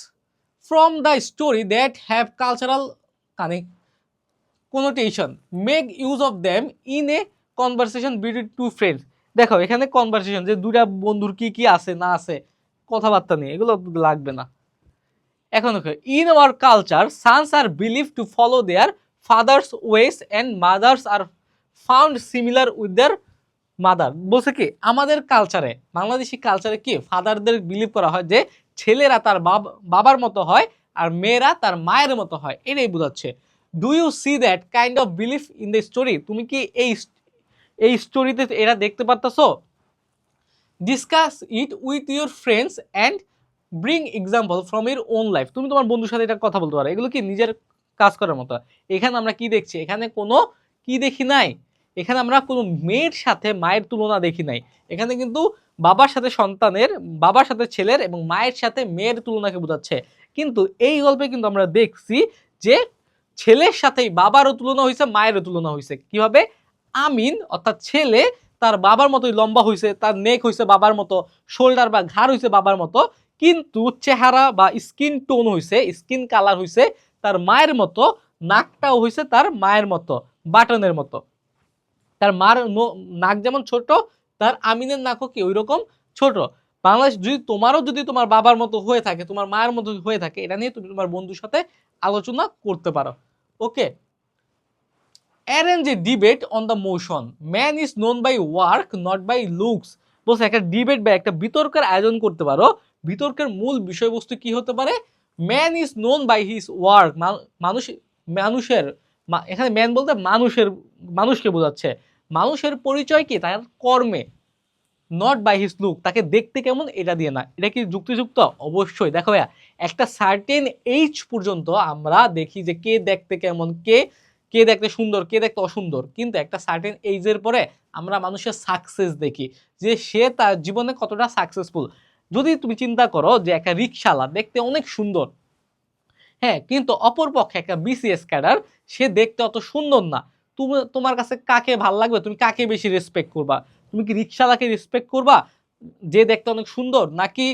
from the story that have cultural connotation, make use of them in a conversation between two friends. দেখো এখানে কনভারসেশন যে দুটা বন্ধুর কি কি আছে না আছে, কথাবার্তা নিয়ে, এগুলো লাগবে না। এখন দেখো, in our culture sons are believe to follow their fathers ways and mothers are found similar with their mother. বলছে কি আমাদের কালচারে, বাংলাদেশি কালচারে কি ফাদারদের বিলিভ করা হয় যে ছেলেরা তার বাবার মতো হয় আর মেয়েরা তার মায়ের মতো হয়, এটাই বোঝাচ্ছে। Do you see that kind of believe in the story? তুমি কি এই স্টোরিতে এরা দেখতে পারতেছো? Discuss it with your friends and bring example from your own life. তুমি তোমার বন্ধুর সাথে এটা কথা বলতে পারো, এগুলো কি নিজের কাজ করার মতো। এখানে আমরা কি দেখছি, এখানে কোনো কি দেখি নাই, এখানে আমরা কোনো মেয়ের সাথে মায়ের তুলনা দেখি নাই। এখানে কিন্তু বাবার সাথে সন্তানের, বাবার সাথে ছেলের এবং মায়ের সাথে মেয়ের তুলনাকে বোঝাচ্ছে। কিন্তু এই গল্পে কিন্তু আমরা দেখছি যে ছেলের সাথেই বাবারও তুলনা হয়েছে, মায়েরও তুলনা হয়েছে। কিভাবে? আমিন অর্থাৎ ছেলে তার বাবার মতোই লম্বা হয়েছে, তার নেক হয়েছে বাবার মতো, শোল্ডার বা ঘাড় হয়েছে বাবার মতো, কিন্তু চেহারা বা স্কিন টোন হয়েছে, স্কিন কালার হয়েছে তার মায়ের মতো, নাকটাও হয়েছে তার মায়ের মতো, বাটনের মতো। তার মার নাক যেমন ছোট, তার আমিনের নাকও কি ওই রকম ছোট। বাংলাদেশ যদি তোমারও যদি তোমার বাবার মতো হয়ে থাকে, তোমার মায়ের মতো হয়ে থাকে, এটা নিয়ে তুমি তোমার বন্ধুর সাথে আলোচনা করতে পারো। ওকে, arrange a debate on the motion, man is known by work not by looks। বলছে একটা ডিবেট বা একটা বিতর্কের আয়োজন করতে পারো। বিতর্কের মূল বিষয়বস্তু কি হতে পারে? Man is known by his work. মানুষের এখানে ম্যান বলতে মানুষকে বোঝাচ্ছে। মানুষের পরিচয় কি তার কর্মে, নট বাই হিজ লুক, তাকে দেখতে কেমন এটা দিয়ে না। এটা কি যুক্তিযুক্ত? অবশ্যই। দেখো ভাইয়া, একটা সার্টেন এইজ পর্যন্ত আমরা দেখি যে কে দেখতে কেমন, কে দেখতে সুন্দর, কে দেখতে অসুন্দর, কিন্তু একটা সার্টেন এইজের পরে আমরা মানুষের সাকসেস দেখি যে সে তার জীবনে কতটা সাকসেসফুল। যদি তুমি চিন্তা করো যে একটা রিক্সাওয়ালা দেখতে অনেক সুন্দর, হ্যাঁ, কিন্তু অপরপক্ষে একটা বিসিএস ক্যাডার, সে দেখতে অত সুন্দর না, তোমার কাছে কাকে ভাল লাগবে? তুমি কাকে বেশি রেসপেক্ট করবা? তুমি কি রিক্সাওয়ালাকে রেসপেক্ট করবা যে দেখতে অনেক সুন্দর, নাকি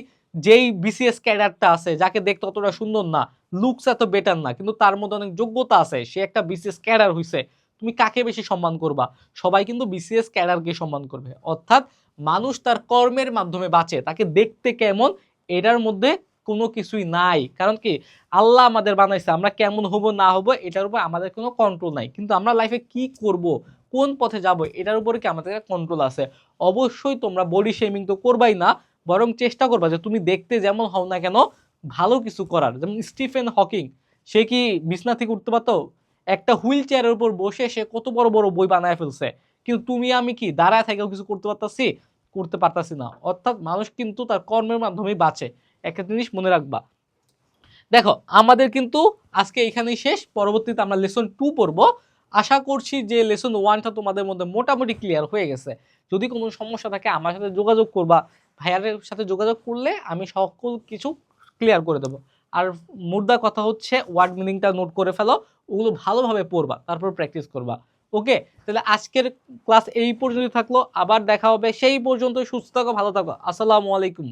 যেই বিসিএস ক্যাডারটা আছে যাকে দেখতে অতটা সুন্দর না, লুকস এত বেটার না, কিন্তু তার মধ্যে অনেক যোগ্যতা আছে, সে একটা বিসিএস ক্যাডার হইছে, তুমি কাকে বেশি সম্মান করবা? সবাই কিন্তু বিসিএস ক্যাডারকে সম্মান করবে। অর্থাৎ মানুষ তার কর্মের মাধ্যমে বাঁচে, তাকে দেখতে কেমন এটার মধ্যে কোনো কিছুই নাই। কারণ কি আল্লাহ আমাদের বানাইছে, আমরা কেমন হব না হব এটার উপর আমাদের কোনো কন্ট্রোল নাই, কিন্তু আমরা লাইফে কি করব, কোন পথে যাব, এটার উপরে কি আমাদের কন্ট্রোল আছে। অবশ্যই তোমরা বডি শেমিং তো করবাই না, বরং চেষ্টা করবা যে তুমি দেখতে যেমন হও না কেন ভালো কিছু করার। যেমন স্টিফেন হকিং, সে কি বিছনা থেকে উঠতে পারতো? একটা হুইল চেয়ারের উপর বসে সে কত বড় বড় বই বানায় ফেলছে, কিন্তু তুমি আমি কি দাঁড়ায় থেকেও কিছু করতে পারতাছি না। অর্থাৎ মানুষ কিন্তু তার কর্মের মাধ্যমেই বাঁচে। একটা জিনিস মনে রাখবা। দেখো আমাদের কিন্তু আজকে এখানেই শেষ, পরবর্তীতে আমরা লেসন 2 পড়বো। আশা করছি যে লেসন 1টা তোমাদের মধ্যে মোটামুটি ক্লিয়ার হয়ে গেছে। যদি কোনো সমস্যা থাকে আমার সাথে যোগাযোগ করবা, ভাইয়ারের সাথে যোগাযোগ করলে আমি সকল কিছু ক্লিয়ার করে দেবো। আর মুদ্রা কথা হচ্ছে ওয়ার্ড মিনিংটা নোট করে ফেলো, ওগুলো ভালোভাবে পড়বা, তারপর প্র্যাকটিস করবা। ওকে, তাহলে আজকের ক্লাস এই পর্যন্ত থাকলো, আবার দেখা হবে। সেই পর্যন্ত সুস্থ থাকো, ভালো থাকো। আসসালামু আলাইকুম।